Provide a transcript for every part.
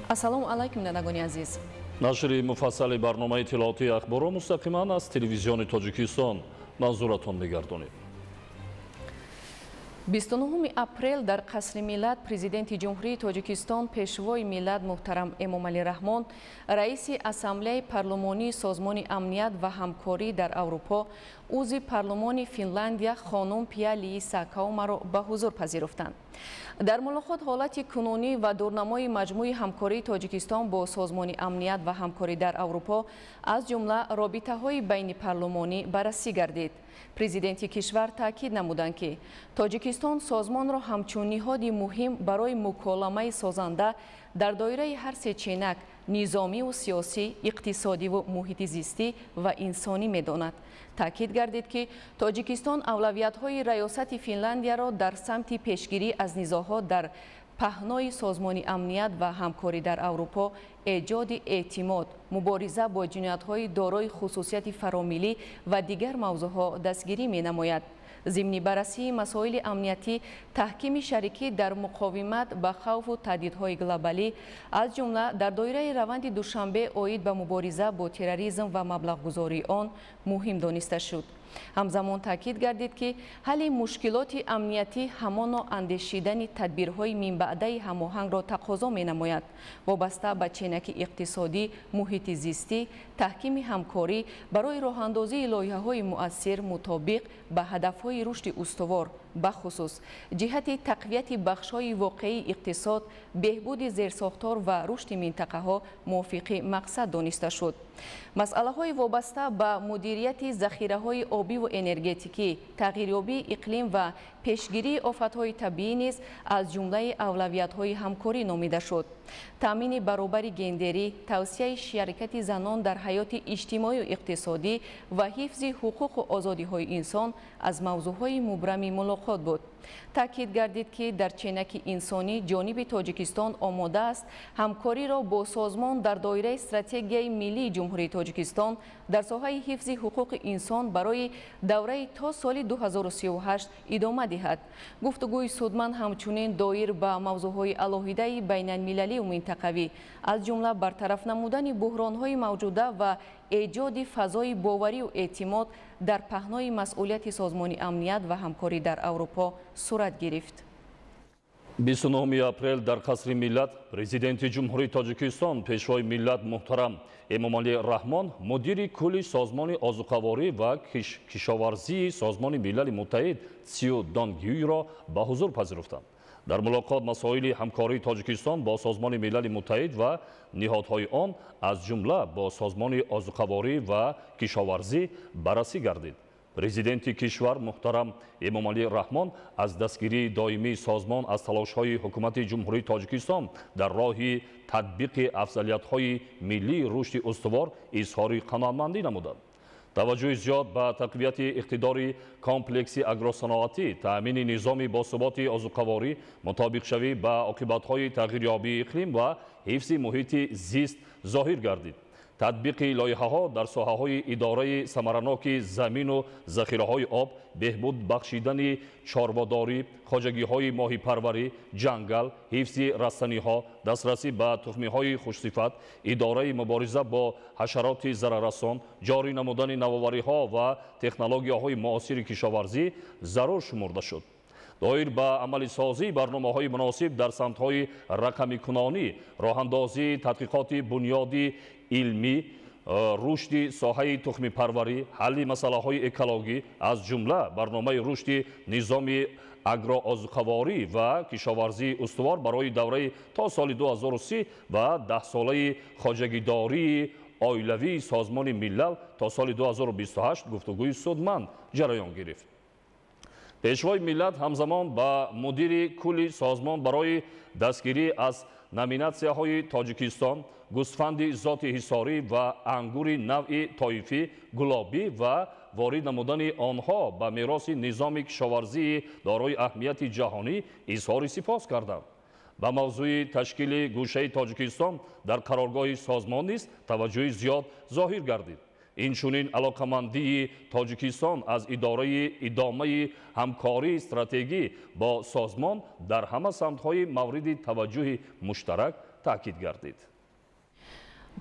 ассалому алайкум нанагони азиз. нашри муфассали барномаи иттилооти ахборо мустақиман аз телевизиони Тоҷикистон манзуратон мегардонем. 29 апрел дар қасри миллат президенти ҷумҳурии Тоҷикистон пешвои миллат муҳтарам Эмомалӣ Раҳмон, раиси ассамблеяи парлумонии созмони амният ва ҳамкорӣ дар Аврупо, узви парлумони Финляндия хонум Пиа Лииса Каумаро ба ҳузур пазируфтанд. дар мулоқот ҳолати кунунӣ ва дурнамои маҷмӯи ҳамкории Тоҷикистон бо созмони амният ва ҳамкорӣ дар Аврупо, аз ҷумла робитаҳои байни парлумонӣ баррасӣ гардид. президенти кишвар таъкид намуданд ки Тоҷикистон созмонро ҳамчун ниҳоди муҳим барои муколамаи созанда дар доираи ҳар се ченак низомиву сиёсӣ, иқтисодиву муҳити зистӣ ва инсонӣ медонад. таъкид гардид ки Тоҷикистон авлавиятҳои раёсати Финляндияро дар самти пешгирӣ аз низоҳо дар паҳнои созмони амният ва ҳамкорӣ дар Аврупо, эҷоди эътимод, мубориза бо ҷиноятҳои дорои хусусияти фаромилӣ ва дигар мавзӯъҳо дастгирӣ менамояд. зимни баррасии масоили амниятӣ, таҳкими шарикӣ дар муқовимат ба хавфу таҳдидҳои глобалӣ, аз ҷумла дар доираи раванди душанбе оид ба мубориза бо терроризм ва маблағгузории он муҳим дониста шуд. ҳамзамон таъкид гардид ки ҳалли мушкилоти амниятӣ ҳамоно андешидани тадбирҳои минбаъдаи ҳамоҳангро тақозо менамояд, вобаста ба ченаки иқтисодӣ, муҳити зистӣ, таҳкими ҳамкорӣ барои роҳандозии лоиҳаҳои муассир мутобиқ ба ҳадафҳои рушди устувор, бахусус ҷиҳати тақвияти бахшҳои воқеии иқтисод, беҳбуди зерсохтор ва рушди минтақаҳо мувофиқи мақсад дониста шуд. масъалаҳои вобаста ба мудирияти захираҳои обиву энергетикӣ, тағйирёбии иқлим ва пешгирии офатҳои табиӣ низ аз ҷумлаи авлавиятҳои ҳамкорӣ номида шуд. таъмини баробари гендерӣ, тавсияи шарикати занон дар ҳаёти иҷтимоию иқтисодӣ ва ҳифзи ҳуқуқу озодиҳои инсон аз мавзӯъҳои мубрами мулоқот буд. таъкид гардид ки дар ченаки инсонӣ ҷониби Тоҷикистон омода аст ҳамкориро бо созмон дар доираи стратегияи миллии ҷумҳурии Тоҷикистон дар соҳаи ҳифзи ҳуқуқи инсон барои давраи то соли 2038 идома диҳад. гуфтугӯи судманд ҳамчунин доир ба мавзӯъҳои алоҳидаи байналмилалию минтақавӣ, аз ҷумла бартараф намудани буҳронҳои мавҷуда ва эҷоди фазои боварию эътимод дар паҳнои масъулияти созмони амният ва ҳамкорӣ дар Аврупо сурат гирифт. 29 апрел дар қасри миллат президенти ҷумҳурии Тоҷикистон пешвои миллат муҳтарам Эмомалӣ Раҳмон, мудири кулли созмони озуқаворӣ ва кишоварзии созмони милали муттаҳид Цю Донгюйро ба ҳузур пазируфтанд. дар мулоқот масоили ҳамкории Тоҷикистон бо созмони милали муттаҳид ва ниҳодҳои он, аз ҷумла бо созмони озуқаворӣ ва кишоварзӣ баррасӣ гардид. президенти кишвар муҳтарам Эмомалӣ Раҳмон аз дастгирии доимии созмон аз талошҳои ҳукумати ҷумҳурии Тоҷикистон дар роҳи татбиқи афзалиятҳои миллии рушди устувор изҳори қаноатмандӣ намуданд. таваҷҷӯҳи зиёд ба тақвияти иқтидори комплекси агросаноатӣ, таъмини низоми босуботи озуқаворӣ, мутобиқшавӣ ба оқибатҳои тағйирёбии иқлим ва ҳифзи муҳити зист зоҳир гардид. татбиқи лоиҳаҳо дар соҳаҳои идораи самараноки замину захираҳои об, беҳбуд бахшидани чорводорӣ, хоҷагиҳои моҳипарварӣ, ҷангал, ҳифзи растаниҳо, дастрасӣ ба тухмиҳои хушсифат, идораи мубориза бо ҳашароти зараррасон, ҷорӣ намудани навовариҳо ва технологияҳои муосири кишоварзӣ зарур шумурда шуд. доир ба амалисозии барномаҳои муносиб дар самтҳои рақамикунонӣ, роҳандозии тадқиқоти бунёди илмӣ, рушди соҳаи тухмипарварӣ, ҳалли масъалаҳои экологӣ, аз ҷумла барномаи рушди низоми агроозуқаворӣ ва кишоварзии устувор барои давраи то соли 2030 ва 10-солаи хоҷагидории оилавии созмони милал то соли 2028 гуфтугӯи судманд ҷараён гирифт. пешвои миллат ҳамзамон ба мудири кулли созмон барои дастгирӣ аз номинатсияҳои Тоҷикистон, гӯсфанди зоти ҳисорӣ ва ангури навъи тоифӣ, гулобӣ ва ворид намудани онҳо ба мероси низоми кишоварзии дорои аҳамияти ҷаҳонӣ изҳори сипос карданд. ба мавзӯи ташкили гӯшаи Тоҷикистон дар қароргоҳи созмон низ таваҷҷӯҳи зиёд зоҳир гардид. инчунин алоқамандии Тоҷикистон аз идомаи ҳамкории стратегӣ бо созмон дар ҳама самтҳои мавриди таваҷҷӯҳи муштарак таъкид гардид.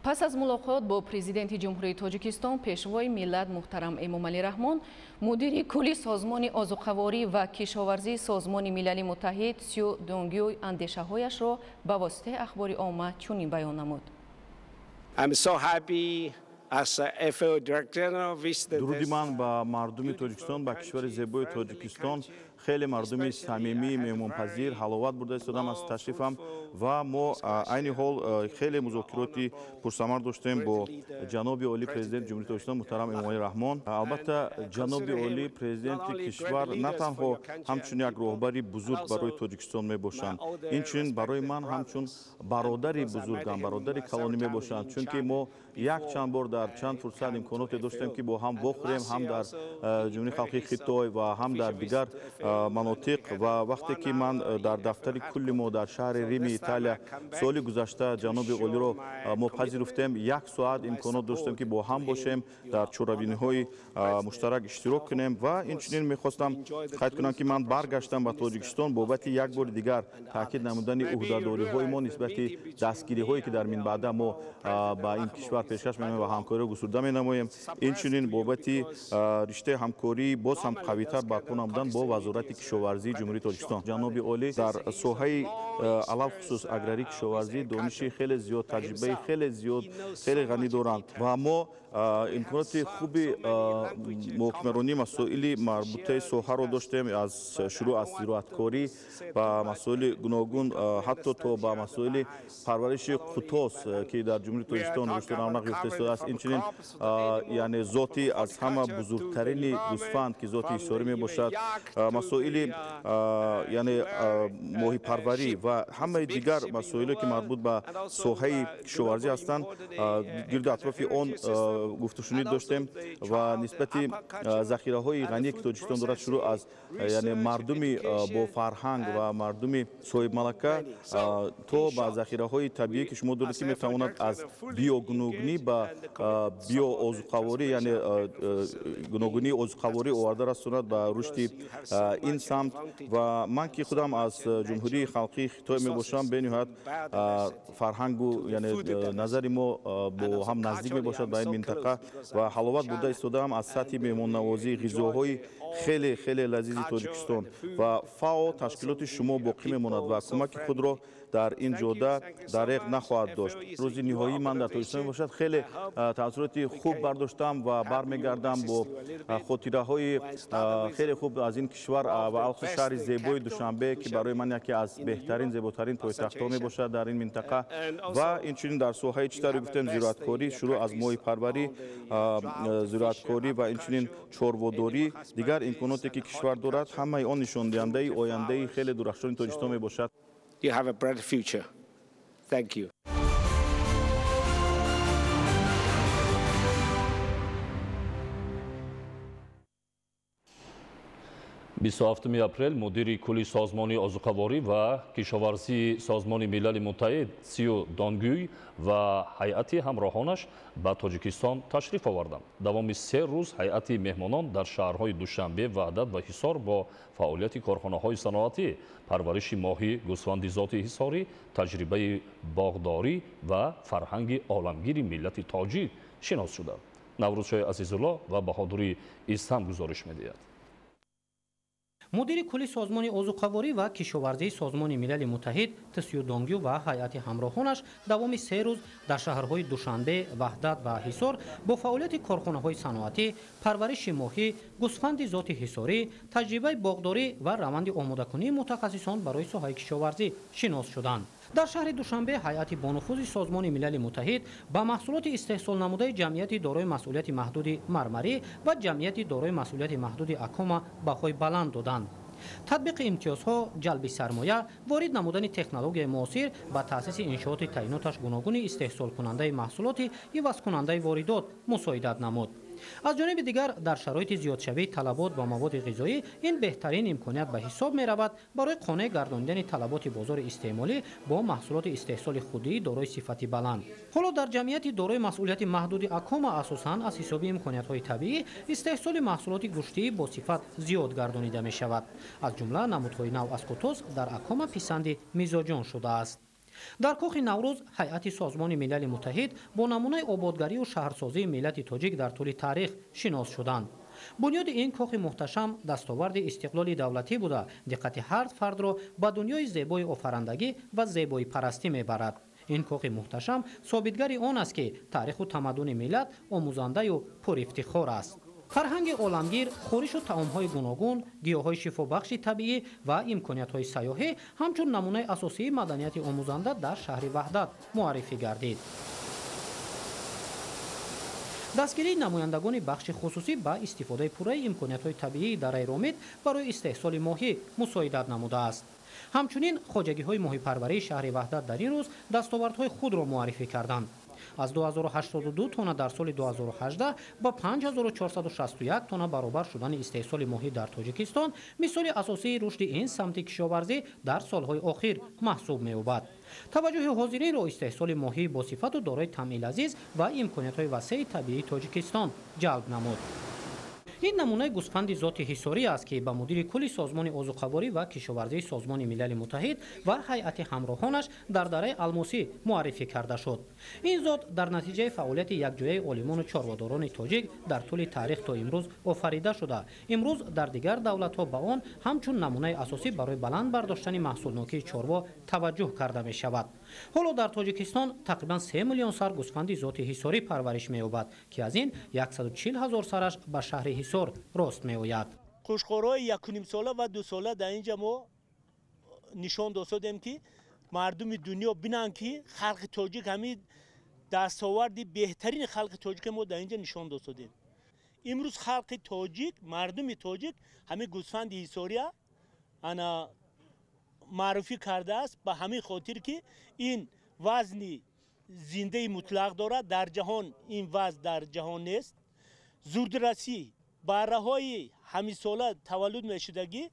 پس از ملاقات با پرزیدنت جمهوری تاجیکستان پیشوای ملت محترم امامعلی رحمان، مدیر کلی سازمان آذوقه‌واری و کشاورزی سازمان ملل متحد سیو دونگیوی اندیشه‌هایش را به واسطه اخبار عامه چنین بیان نمود. дуруди ман ба мардуми тоҷикистон, ба кишвари зебои тоҷикистон, хеле мардуми самимӣ, меҳмонпазир, ҳаловат бурда истодам аз ташрифам ва мо айни ҳол хеле музокироти пурсамар доштем бо ҷаноби олӣ президенти ҷумҳурии тоҷикистон муҳтарам эмомалӣ раҳмон. Албатта ҷаноби олӣ президенти кишвар на танҳо ҳамчун як роҳбари бузург барои тоҷикистон мебошанд, инчунин барои ман ҳамчун бародари бузургам, бародари калонӣ мебошанд, чунки мо якчанд бор дар чанд фурсат имконоте доштем ки бо ҳам вохӯрем, ҳам дар ҷумҳурии халқии Хитой ва ҳам дар дигар манотиқ. ва вақте ки ман дар дафтари кулли мо дар шаҳри Рими Италия соли гузашта ҷаноби олиро мо пазируфтем, як соат имконот доштем ки бо ҳам бошем, дар чорабиниҳои муштарак иштирок кунем ва инчунин мехостам қайд кунам ки ман баргаштам ба Тоҷикистон бобати як бори дигар таъкид намудани уҳдадориҳои мо нисбати дастгириҳое ки дар минбаъда мо ба ин кишвар пешкаш менамоем ва ҳамкориро гусурда менамоем, инчунин бобати риштаи ҳамкорӣ боз ҳам қавитар барпо намудан бо вазорати кишоварзии ҷумҳурии Тоҷикистон. ҷаноби олӣ дар соҳаи алалхусус аграрӣ кишоварзӣ дониши хеле зиёд, таҷрибаи хеле зиёд, хеле ғанӣ доранд ва мо имконоти хуби муҳокимаронии масоили марбутаи соҳаро доштем, аз шурӯъ аз зироаткорӣ ба масоили гуногун, ҳатто то ба масоили парвариши қутос ки дар ҷумҳурии Тоҷикистон рушди равнақ ёфта истодааст. Инчунин яъне зоти аз ҳама бузургтарини гӯсфанд ки зоти ҳисорӣ мебошад, масоили яъне моҳипарварӣ ва ҳамаи дигар масоиле ки марбут ба соҳаи кишоварзӣ ҳастанд, гирду атрофи он гуфтушунид доштем ва нисбати захираҳои ғание ки Тоҷикистон дорад, шурӯъ аз яъне мардуми бо фарҳанг ва мардуми соҳибмалака то ба захираҳои табиӣ ки шумо доред ки метавонад аз биогуногунӣ ба биоозуқаворӣ, яъне гуногунии озуқаворӣ оварда расонад ба рушди ин самт. ва ман ки худам аз ҷумҳурии халқии Хитой мебошам, бениҳоят фарҳангу яъне назари мо бо ҳам наздик мебошад ба ин минтақа ва ҳаловат бурда истодаам аз сатҳи меҳмоннавозии ғизоҳои хеле хеле лазизи Тоҷикистон ва фаъо ташкилоти шумо боқӣ мемонад ва кӯмаки худро дар ин ҷода дареғ нахоҳад дошт. рӯзи ниҳоии ман дар Тоҷикистон мебошад, хеле таъссуроти хуб бардоштам ва бармегардам бо хотираҳои хеле хуб аз ин кишвар ва алхусус шаҳри зебои Душанбе ки барои ман яке аз беҳтарин, зеботарин пойтахтҳо мебошад дар ин минтақа. ва инчунин дар соҳаи чӣ таро гуфтем зироаткорӣ, шурӯъ аз моҳипарварӣ, зироаткорӣ ва инчунин чорводорӣ, дигар имконоте ки кишвар дорад, ҳамаи он нишондиҳандаи ояндаи хеле дурахшони Тоҷикистон мебошад. You have a bright future. Thank you. 27 апрел мудири кулли созмони озуқаворӣ ва кишоварзии созмони милали муттаҳид Сиу Донгюй ва ҳайати ҳамроҳонаш ба Тоҷикистон ташриф оварданд. Давоми 3 рӯз ҳайати меҳмонон дар шаҳрҳои Душанбе, Ваҳдат ва Ҳисор бо фаъолияти корхонаҳои саноатӣ, парвариши моҳӣ, гӯсфанди зоти ҳисорӣ, таҷрибаи боғдорӣ ва фарҳанги оламгири миллати тоҷик шинос шуданд. Наврӯзшоҳи Азизулло ва Баҳодурӣ Истам гузориш медиҳад. мудири кулли созмони озуқаворӣ ва кишоварзии созмони милали муттаҳид Сиу Донгю ва ҳайати ҳамроҳонаш давоми 3 рӯз дар шаҳрҳои Душанбе, Ваҳдат ва Ҳисор бо фаъолияти корхонаҳои саноатӣ, парвариши моҳӣ, гӯсфанди зоти ҳисорӣ, таҷрибаи боғдорӣ ва раванди омодакунии мутахассисон барои соҳаи кишоварзӣ шинос шуданд. дар шаҳри Душанбе ҳайати бонуфузи созмони милали муттаҳид ба маҳсулоти истеҳсолнамудаи ҷамъияти дорои масъулияти маҳдуди Мармарӣ ва ҷамъияти дорои масъулияти маҳдуди Акома баҳои баланд доданд. татбиқи имтиёзҳо, ҷалби сармоя, ворид намудани технологияи муосир ба таъсиси иншооти таъиноташ гуногуни истеҳсолкунандаи маҳсулоти ивазкунандаи воридот мусоидат намуд. аз ҷониби дигар дар шароити зиёдшавии талабот ба маводи ғизоӣ ин беҳтарин имконият ба ҳисоб меравад барои қонеъ гардонидани талаботи бозори истеъмолӣ бо маҳсулоти истеҳсоли худии дорои сифати баланд. ҳоло дар ҷамъияти дорои масъулияти маҳдуди Акома асосан аз ҳисоби имкониятҳои табиӣ истеҳсоли маҳсулоти гӯштии босифат зиёд гардонида мешавад. аз ҷумла намудҳои нав аз Кутоз дар Акома писанди мизоҷон шудааст. дар кӯхи наврӯз ҳайати созмони милали муттаҳид бо намунаи ободгарию шаҳрсозии миллати тоҷик дар тӯли таърих шинос шуданд. бунёди ин кӯхи муҳташам дастоварди истиқлоли давлатӣ буда диққати ҳар фардро ба дунёи зебои офарандагӣ ва зебоипарастӣ мебарад. ин кӯхи муҳташам собитгари он аст ки таъриху тамаддуни миллат омӯзандаю пурифтихор аст. фарҳанги оламгир, хӯришу таомҳои гуногун, гиёҳҳои шифобахши табиӣ ва имкониятҳои сайёҳӣ ҳамчун намунаи асосии маданияти омӯзанда дар шаҳри ваҳдат муаррифӣ гардид. дастгирии намояндагони бахши хусусӣ ба истифодаи пурраи имкониятҳои табиии дар Айромид барои истеҳсоли моҳӣ мусоидат намудааст. ҳамчунин хоҷагиҳои моҳипарварии шаҳри ваҳдат дар ин рӯз дастовардҳои худро муаррифӣ карданд. аз 2082 тонна дар соли 2018 ба 5461 тонна баробар шудани истеҳсоли моҳӣ дар Тоҷикистон мисоли асосии рушди ин самти кишоварзӣ дар солҳои охир маҳсуб меёбад. таваҷҷӯҳи ҳозиринро истеҳсоли моҳии босифату дорои тамъи лазиз ва имкониятҳои васеъи табиии Тоҷикистон ҷалб намуд. ин намунаи гӯсфанди зоти ҳисорӣ аст ки ба мудири кулли созмони озуқаворӣ ва кишоварзии созмони милали муттаҳид ва ҳайати ҳамроҳонаш дар дараи Алмосӣ муаррифӣ карда шуд. ин зот дар натиҷаи фаъолияти якҷояи олимону чорвадорони тоҷик дар тӯли таърих то имрӯз офарида шуда, имрӯз дар дигар давлатҳо ба он ҳамчун намунаи асосӣ барои баланд бардоштани маҳсулнокии чорво таваҷҷӯҳ карда мешавад. ҳоло дар Тоҷикистон тақрибан 3 миллион сар гӯсфанди зоти ҳисорӣ парвариш меёбад ки аз ин 140 000 сараш ба шаҳри ҳисор рост меояд. қушқорҳои 1,5 сола ва 2 сола дар инҷа мо нишон додем ки мардуми дунё бинанд ки халқи тоҷик ҳамин дастоварди беҳтарини халқи тоҷик мо дар инҷа нишон додем. имрӯз халқи тоҷик, мардуми тоҷик ҳамин гӯсфанди ҳисория ана маъруфӣ кардааст ба ҳамин хотир ки ин вазни зиндаи мутлақ дорад. дар ҷаҳон ин вазн дар ҷаҳон нест. зурдрасӣ барраҳои ҳамисола таваллуд мешудагӣ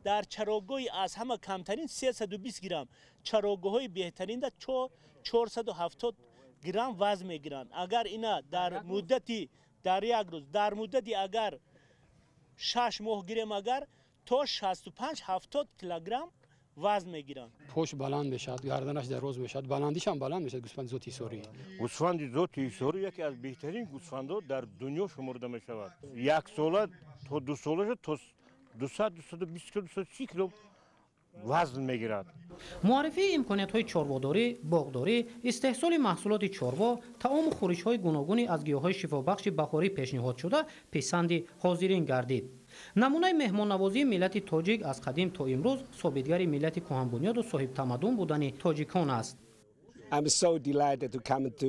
дар чарогоҳи аз ҳама камтарин 320 грамм, чарогоҳҳои беҳтаринда 470 грамм вазн мегиранд. агар ина дар муддати дар як рӯз дар муддати агар 6 моҳ гирем агар то 65-70 килограмм вазн мегиранд. пош баланд мешавад, гарданаш дароз мешавад, баландиш ҳам баланд мешавад. гӯсфанди зоти ҳисорӣ, гӯсфанди зоти ҳисорӣ яке аз беҳтарин гӯсфандҳо дар дунё шуморда мешавад. як сола то 2 солаша то 200-220 кило 230 кило вазн мегирад. муаррифии имкониятҳои чорводорӣ, боғдорӣ, истеҳсоли маҳсулоти чорво, таому хӯришҳои гуногуни аз гиёҳҳои шифобахши баҳорӣ пешниҳод шуда писанди ҳозирин гардид. намунаи меҳмоннавозии миллати тоҷик аз қадим то имрӯз собитгари миллати кӯҳанбунёду соҳибтамаддун будани тоҷикон аст. I'm so delighted to come to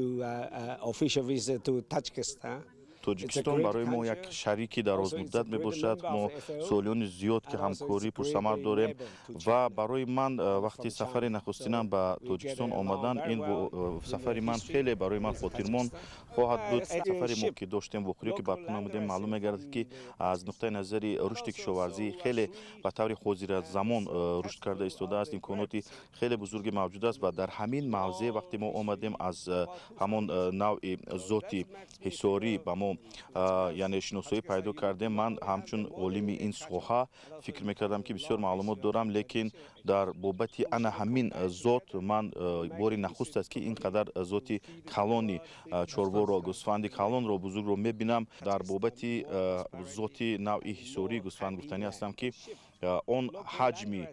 official visit to Tajikistan. тоҷикистон барои мо як шарики дарозмуддат мебошад. мо солиёни зиёд ки ҳамкорӣ пурсамар дорем ва барои ман вақти сафари нахустинам ба тоҷикистон омадан ин сафари ман хеле барои ман хотирмон хоҳад буд. сафари мо ки доштем воқеиё ки барпо намудем маълум мегардад ки аз нуқтаи назари рушди кишоварзӣ хеле ба таври ҳозиразамон рушд карда истодааст. имконоти хеле бузурге мавҷуд аст ва дар ҳамин мавзеъ вақте мо омадем аз ҳамон навъи зоти ҳисорӣ ба мо яъне шиносоӣ пайдо кардем. ман ҳамчун олими ин соҳа фикр мекардам ки бисёр маълумот дорам, лекин дар бобати ана ҳамин зот ман бори нахуст аст ки ин қадар зоти калони чорворо, гӯсфанди калонро бузургро мебинам. дар бобати зоти навъи ҳисорӣ гӯсфанд гуфтанӣ ҳастам ки он ҳаҷми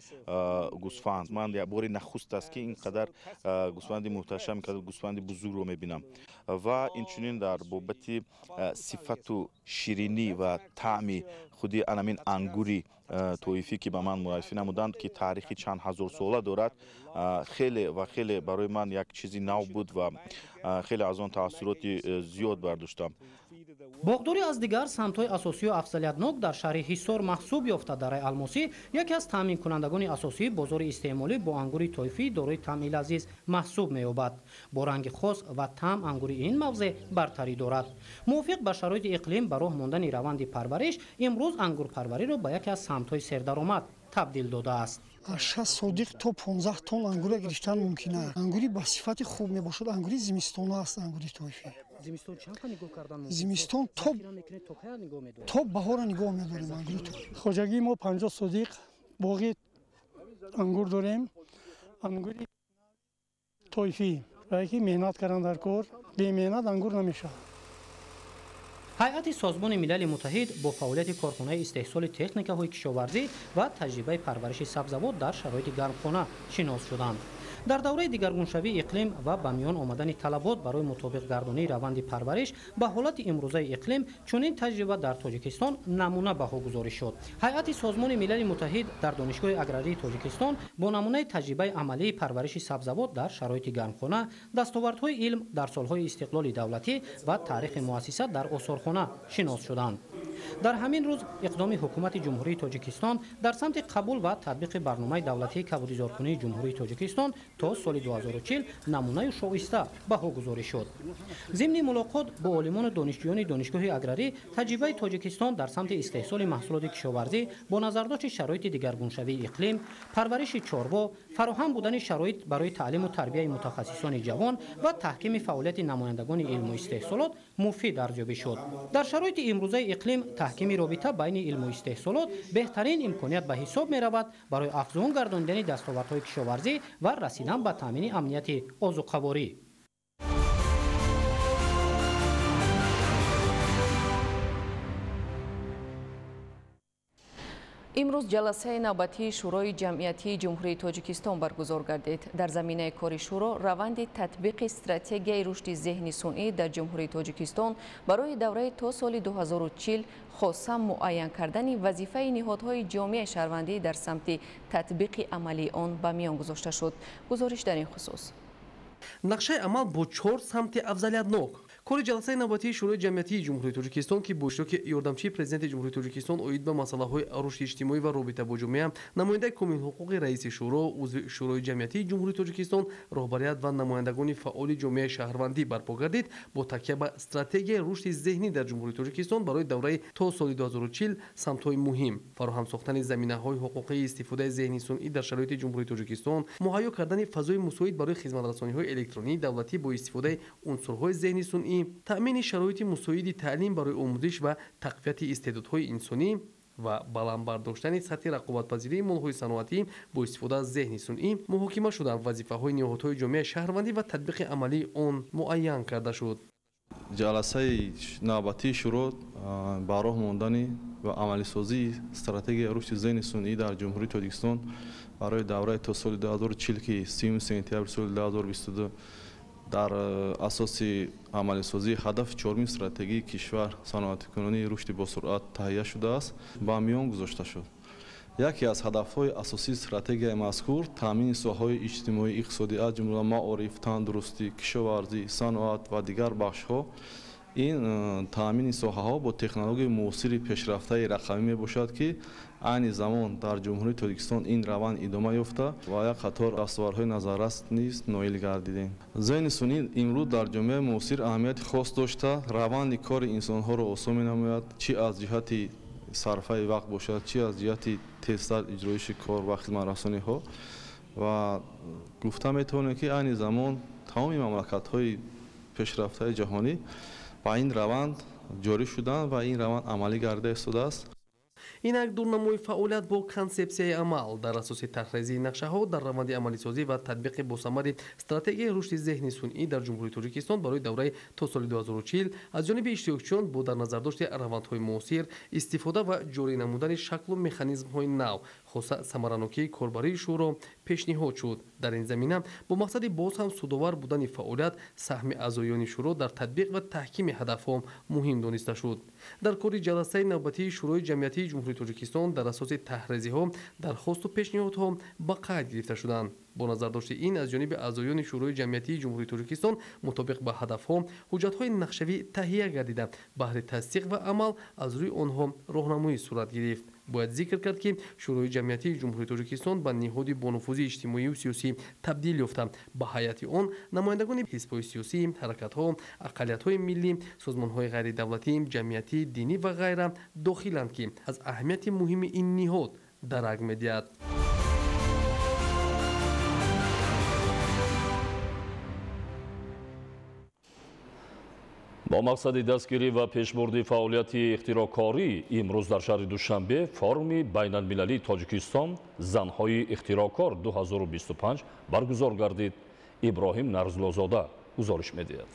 гӯсфанд ман бори нахуст аст ки ин қадар гӯсфанди муҳташам, гӯсфанди бузургро мебинам ва инчунин дар бобати сифату ширинӣ ва таъми худи анамин ангури тоифӣ ки ба ман муаррифӣ намуданд ки таърихи чанд ҳазор сола дорад, хеле ва хеле барои ман як чизи нав буд ва хеле аз он таассуроти зиёд бардоштам. боғдорӣ аз дигар самтҳои асосию афзалиятнок дар шаҳри ҳисор маҳсуб ёфта дараи Алмосӣ яке аз таъминкунандагони асосии бозори истеъмолӣ бо ангури тоифӣ дорои таъми лазиз маҳсуб меёбад. бо ранги хос ва таъм ангури ин мавзеъ бартарӣ дорад. мувофиқ ба шароити иқлим ба роҳ мондани раванди парвариш, имрӯз ангурпарвариро ба яке аз самтҳои сердаромад табдил додааст. 6 содиқ то 15 тонн ангура гирифтан мумкин аст. ангури ба сифати хуб мебошад. ангури зимистона аст. ангури тоифӣ зимистон то баҳора нигоҳ медорем. ангури хоҷагии мо 50 содиқ боғи ангур дорем. ангури طایفی برای که مهنت کردن در کار بی مهنت انگور نمیشه. ҳайати созмони милали муттаҳид бо фаъолияти корхонаи истеҳсоли техникаҳои кишоварзӣ ва таҷрибаи парвариши сабзавот дар шароити гармхона шинос шуданд. дар давраи дигаргуншавии иқлим ва ба миён омадани талабот барои мутобиқгардонии раванди парвариш ба ҳолати имрӯзаи иқлим чунин таҷриба дар тоҷикистон намуна баҳогузорӣ шуд. ҳайати созмони милали муттаҳид дар донишгоҳи аграрии тоҷикистон бо намунаи таҷрибаи амалии парвариши сабзавот дар шароити гармхона, дастовардҳои илм дар солҳои истиқлоли давлатӣ ва таърихи муассиса дар осорхона шинос шуданд. дар ҳамин рӯз иқдоми ҳукумати ҷумҳурии тоҷикистон дар самти қабул ва татбиқи барномаи давлатии кабудизоркунии ҷумҳурии тоҷикистон то соли 2040 намунаю шоиста баҳогузорӣ шуд. зимни мулоқот бо олимону донишҷӯёни донишгоҳи аграрӣ таҷрибаи тоҷикистон дар самти истеҳсоли маҳсулоти кишоварзӣ бо назардошти шароити дигаргуншавии иқлим, парвариши чорво, фароҳам будани шароит барои таълиму тарбияи мутахассисони ҷавон ва таҳкими фаъолияти намояндагони илму истеҳсолот муфид арзёбӣ шуд. дар шароити имрӯзаи иқлим таҳкими робита байни илму истеҳсолот беҳтарин имконият ба ҳисоб меравад барои афзун гардонидани дастовардҳои кишоварзӣ ва расидан ба таъмини амнияти озуқаворӣ. имрӯз ҷаласаи навбатии шӯрои ҷамъиятии ҷумҳурии тоҷикистон баргузор гардид. дар заминаи кори шӯро раванди татбиқи стратегияи рушди зеҳни сунъӣ дар ҷумҳурии тоҷикистон барои давраи то соли 2040 хосан муайян кардани вазифаи ниҳодҳои ҷомеаи шаҳрвандӣ дар самти татбиқи амалии он ба миён гузошта шуд. гузориш дар ин хусус. нақшаи амал бо 4 самти афзалиятнок. кори ҷаласаи навбатии шӯрои ҷамъиятии ҷумҳурии тоҷикистон ки бо иштироки ёрдамчии президенти ҷумҳурии тоҷикистон оид ба масъалаҳои рушди иҷтимоӣ ва робита бо ҷомеа, намояндаи комилҳуқуқи раиси шӯро, узви шӯрои ҷамъиятии ҷумҳурии тоҷикистон, роҳбарият ва намояндагони фаъоли ҷомеаи шаҳрвандӣ барпо гардид бо такя ба стратегияи рушди зеҳнӣ дар ҷумҳурии тоҷикистон барои давраи то соли 2040 самтҳои муҳим: фароҳам сохтани заминаҳои ҳуқуқии истифодаи зеҳни сунъӣ дар шароити ҷумҳурии тоҷикистон, муҳайё кардани фазои мусоид барои хизматрасониҳои электронии давлатӣ бо истифодаи унсурҳои зеҳни сунъӣ, таъмини шароити мусоиди таълим барои омӯзиш ва тақвияти истеъдодҳои инсонӣ ва баландбардоштани сатҳи рақобатпазирии молҳои саноатӣ бо истифода аз зеҳни сунъӣ муҳокима шуда вазифаҳои ниҳодҳои ҷомеаи шаҳрвандӣ ва татбиқи амалии он муайян карда шуд. ҷаласаи навбатии шӯро ба роҳ мондани ва амалисозии стратегияи рушди зеҳни сунъӣ дар ҷумҳурии тоҷикистон барои давраи то соли 2040 ки 30 сентябри соли 2022 дар асоси амалисозии ҳадафи чорумин стратегии кишвар саноатикунонии рушди босуръат таҳия шудааст, ба миён гузошта шуд. яке аз ҳадафҳои асосии стратегияи мазкур таъмини соҳаҳои иҷтимоӣ, иқтисодӣ аз ҷумла маориф, тандурустӣ, кишоварзӣ, саноат ва дигар бахшҳо. ин таъмини соҳаҳо бо технологияи муосири пешрафтаи рақамӣ мебошад ки айни замон дар ҷумҳурии тоҷикистон ин раванд идома ёфта ва як қатор дастовардҳои назаррас низ ноил гардидем. зеҳни сунъӣ имрӯз дар ҷомеаи муосир аҳамияти хос дошта раванди кори инсонҳоро осон менамояд, чӣ аз ҷиҳати сарфаи вақт бошад, чӣ аз ҷиҳати тезтар иҷроиши кор ва хизматрасониҳо. ва гуфта метавонем ки айни замон тамоми мамлакатҳои пешрафтаи ҷаҳонӣ ба ин раванд ҷорӣ шуданд ва ин раванд амалӣ гардида истодааст. инак дурнамои фаъолият бо консепсияи амал дар асоси тарҳрезии нақшаҳо дар раванди амалисозӣ ва татбиқи босамари стратегияи рушди зеҳни сунъӣ дар ҷумҳурии тоҷикистон барои давраи то соли 2040 аз ҷониби иштирокчиён бо дар назардошти равандҳои муосир, истифода ва ҷорӣ намудани шаклу механизмҳои нав, хоса самаранокии корбарии шӯро пешниҳод шуд. дар ин замина бо мақсади боз ҳам судовар будани фаъолият саҳми аъзоёни шӯро дар татбиқ ва таҳкими ҳадафҳо муҳим дониста шуд. дар кори ҷаласаи навбатии шӯрои ҷамъиятии ҷумҳурии тоҷикистон дар асоси таҳрезиҳо, дархосту пешниҳодҳо ба қайд гирифта шуданд. бо назардошти ин аз ҷониби аъзоёни шӯрои ҷамъиятии ҷумҳурии тоҷикистон мутобиқ ба ҳадафҳо ҳуҷҷатҳои нақшавӣ таҳия гардида баҳри тасдиқ ва амал аз рӯи онҳо роҳнамоӣ сурат гирифт. бояд зикр кард ки шӯрои ҷамъиятии ҷумҳурии тоҷикистон ба ниҳоди бонуфузии иҷтимоию сиёсӣ табдил ёфта. ба ҳайати он намояндагони ҳизбҳои сиёсӣ, ҳаракатҳо, ақалиятҳои миллӣ, созмонҳои ғайридавлатӣ, ҷамъиятӣ, динӣ ва ғайра дохиланд ки аз аҳамияти муҳими ин ниҳод дарак медиҳад. با مقصد دستگیری و پیشبرد فعالیت اختراعکاری امروز در شهر دوشنبه فورم بین المللی تاجیکستان زنهای اختراعکار 2025 برگزار گردید. иброҳим нарзулозода гузориш медиҳад.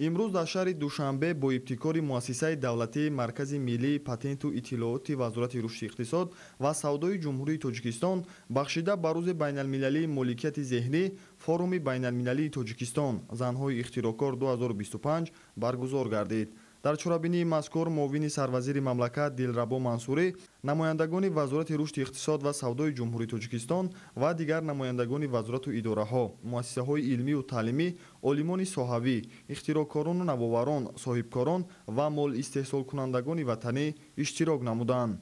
имрӯз дар шаҳри душанбе бо ибтикори муассисаи давлатии маркази миллии патенту иттилооти вазорати рушди иқтисод ва савдои ҷумҳурии тоҷикистон бахшида ба рӯзи байналмилалии моликияти зеҳнӣ форуми байналмилалии тоҷикистон занҳои ихтирокор 2025 баргузор гардид. дар чорабинии мазкур муовини сарвазири мамлакат Дилрабо Мансурӣ, намояндагони вазорати рушди иқтисод ва савдои ҷумҳурии Тоҷикистон ва дигар намояндагони вазорату идораҳо, муассисаҳои илмию таълимӣ, олимони соҳавӣ, ихтирокорону навоварон, соҳибкорон ва молистеҳсолкунандагони ватанӣ иштирок намуданд.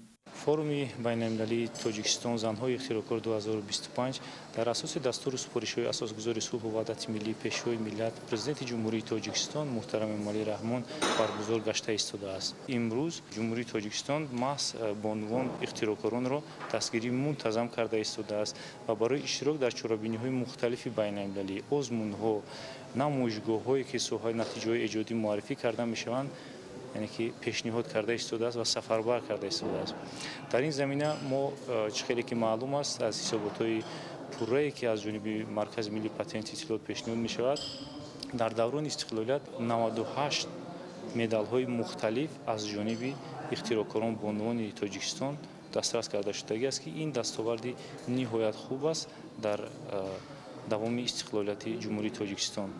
форуми байналмилалии тоҷикистон занҳои ихтирокор 2025 дар асоси дастуру супоришҳои асосгузори сулҳу ваҳдати миллӣ пешвои миллат президенти ҷумҳурии тоҷикистон муҳтарам Эмомалӣ Раҳмон баргузор гашта истодааст. имрӯз ҷумҳурии тоҷикистон маҳз бо унвон ихтирокоронро дастгирӣ мунтазам карда истодааст ва барои иштирок дар чорабиниҳои мухталифи байналмилалӣ, озмунҳо, намоишгоҳҳое ки соҳаи натиҷаҳои эҷодӣ муаррифӣ карда мешаванд, яъне ки пешниҳод карда истодааст ва сафарбар карда истодааст. дар ин замина мо чӣ хеле ки маълум аст аз ҳисоботҳои пуррае ки аз ҷониби маркази миллии патенти иттилоот пешниҳод мешавад, дар даврони истиқлолият 98 медалҳои мухталиф аз ҷониби ихтирокорон бо унвони Тоҷикистон дастрас карда шудагиаст ки ин дастоварди ниҳоят хуб аст дар давоми истиқлолияти ҷумҳурии Тоҷикистон.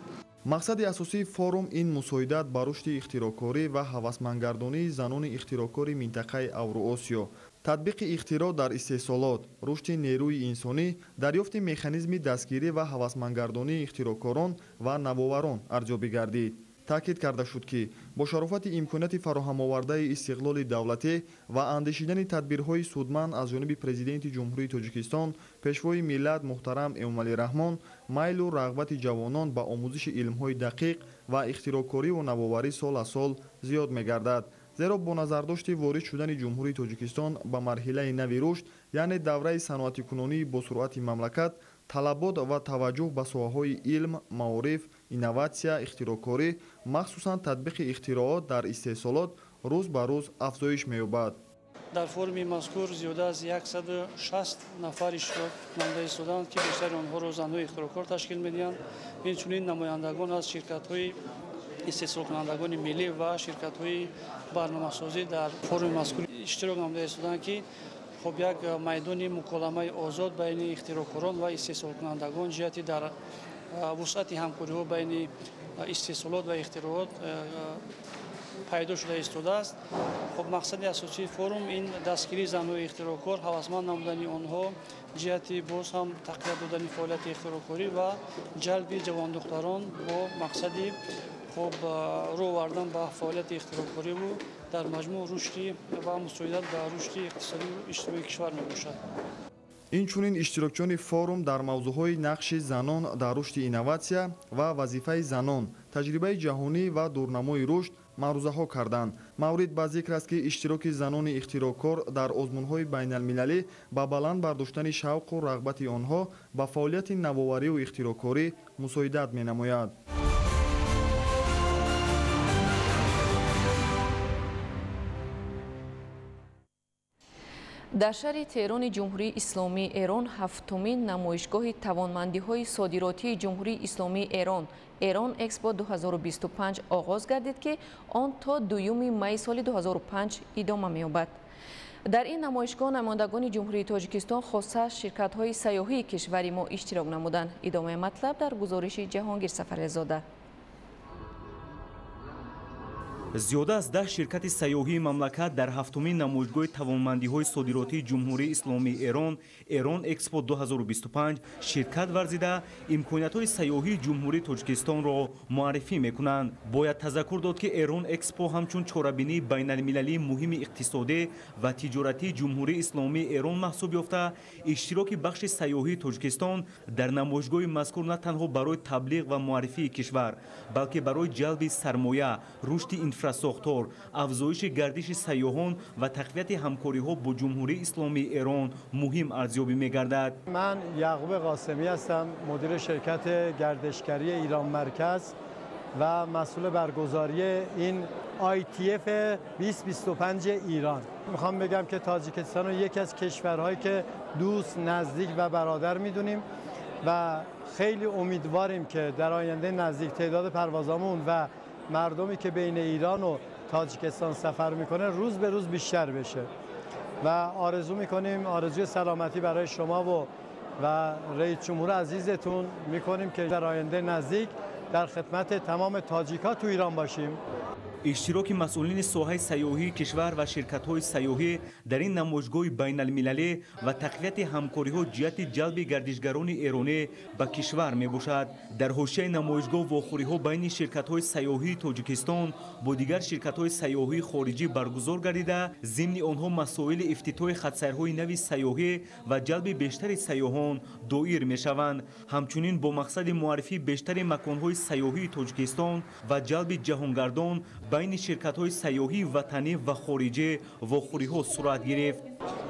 мақсади асосии форум ин мусоидат ба рушди ихтирокорӣ ва ҳавасмандгардонии занони ихтирокори минтақаи Авроосиё, татбиқи ихтироъ дар истеҳсолот, рушди нерӯи инсонӣ, дарёфти механизми дастгирӣ ва ҳавасмандгардонии ихтирокорон ва навоварон арзёбӣ гардид. таъкид карда шуд ки бо шарофати имконияти фароҳамовардаи истиқлоли давлатӣ ва андешидани тадбирҳои судманд аз ҷониби президенти ҷумҳурии Тоҷикистон, пешвои миллат муҳтарам Эмомалӣ Раҳмон, майлу рағбати ҷавонон ба омӯзиши илмҳои дақиқ ва ихтирокориву навоварӣ сол аз сол зиёд мегардад. зеро бо назардошти ворид шудани ҷумҳурии Тоҷикистон ба марҳилаи нави рушд, яъне давраи саноатикунонии босуръати мамлакат, талабот ва таваҷҷӯҳ ба соҳаҳои илм, маориф, инноватсия, ихтирокорӣ, махсусан татбиқи ихтироот дар истеҳсолот рӯз ба рӯз афзоиш меёбад. дар форуми мазкур зиёда аз 160 нафар иштирок намуда истоданд ки бештари онҳоро занҳои ихтирокор ташкил медиҳанд. инчунин намояндагон аз ширкатҳои истеҳсолкунандагони миллӣ ва ширкатҳои барномасозӣ дар форуми мазкур иштирок намуда истоданд ки хоб як майдони муколамаи озод байни ихтирокорон ва истеҳсолкунандагон ҷиҳати дар вусъати ҳамкориҳо байни истеҳсолот ва ихтироот пайдо шуда истодааст. хоб мақсади асосии форум ин дастгирии занҳои ихтирокор, ҳавасманд намудани онҳо ҷиҳати боз ҳам тақвият додани фаъолияти ихтирокорӣ ва ҷалби ҷавондухтарон бо мақсади хоб рӯ овардан ба фаъолияти ихтирокориву дар маҷмӯъ рушди ва мусоидат ба рушди иқтисодию иҷтимоии кишвар мебошад. инчунин иштирокчиёни форум дар мавзӯъҳои нақши занон дар рушди инноватсия ва вазифаи занон, таҷрибаи ҷаҳонӣ ва дурнамои рушд маърузаҳо карданд. маврид ба зикр аст ки иштироки занони ихтирокор дар озмунҳои байналмилалӣ ба баланд бардоштани шавқу рағбати онҳо ба фаъолияти навовариву ихтирокорӣ мусоидат менамояд. дар шаҳри Теҳрони ҷумҳурии Исломии Эрон ҳафтумин намоишгоҳи тавонмандиҳои содиротии ҷумҳурии Исломии Эрон Эрон Экспо 2025 оғоз гардид ки он то 2 майи соли 2005 идома меёбад. дар ин намоишгоҳ намояндагони ҷумҳурии Тоҷикистон хоса ширкатҳои сайёҳии кишвари мо иштирок намуданд. идомаи матлаб дар гузориши Ҷаҳонгир Сафарезода. зиёда аз 10 ширкати сайёҳии мамлакат дар ҳафтумин намоишгоҳи тавонмандиҳои содиротии ҷумҳурии Исломии Эрон Эрон Экспо 2025 ширкат варзида имкониятҳои сайёҳии ҷумҳурии Тоҷикистонро муаррифӣ мекунанд. бояд тазаккур дод ки Эрон Экспо ҳамчун чорабинии байналмилалии муҳими иқтисодӣ ва тиҷоратии ҷумҳурии Исломии Эрон маҳсуб ёфта, иштироки бахши сайёҳии Тоҷикистон дар намоишгоҳи мазкур на танҳо барои таблиғ ва муаррифии кишвар, балки барои ҷалби сармоя, рушди инфрасохтор, афзоиши гардиши сайёҳон ва тақвияти ҳамкориҳо бо ҷумҳурии Исломии Эрон муҳим арзёбӣ мегардад. ман яъқуб қосимӣ ҳастам, мудири ширкати гардишгарии Иран Марказ ва масъули баргузории ин ITF 2025 ایران. میخوام بگم که تاجیکستان رو یکی از کشورهایی که دوست، نزدیک و برادر میدونیم و خیلی امیدواریم که در آینده نزدیک تعداد پروازامون و مردمی که بین ایران و تاجیکستان سفر میکنه روز به روز بیشتر بشه و آرزو میکنیم، آرزوی سلامتی برای شما و رئیس جمهور عزیزتون میکنیم که در آینده نزدیک در خدمت تمام تاجیکا تو ایران باشیم. اشتراک مسئولین ساحه سیاحی کشور و شرکت‌های سیاحی در این نمایشگاه بین‌المللی و تقویت همکاری‌ها جهت جلب گردشگران ایرانی به کشور میباشد. در حوزه نمایشگاه واخوری‌ها بین شرکت‌های سیاحی تاجیکستان با دیگر شرکت‌های سیاحی خارجی برگزار گردیده، ضمن آنها مسائل افتتاح خط‌سیرهای نو سیاحی و جلب بیشتر سیاحان دایر میشوند. همچنین با مقصد معرفی بیشتر مکان‌های سیاحی تاجیکستان و جلب جهانگردان بین شرکت‌های سیاحی وطنی و خارجی واخوری‌ها صورت گرفت.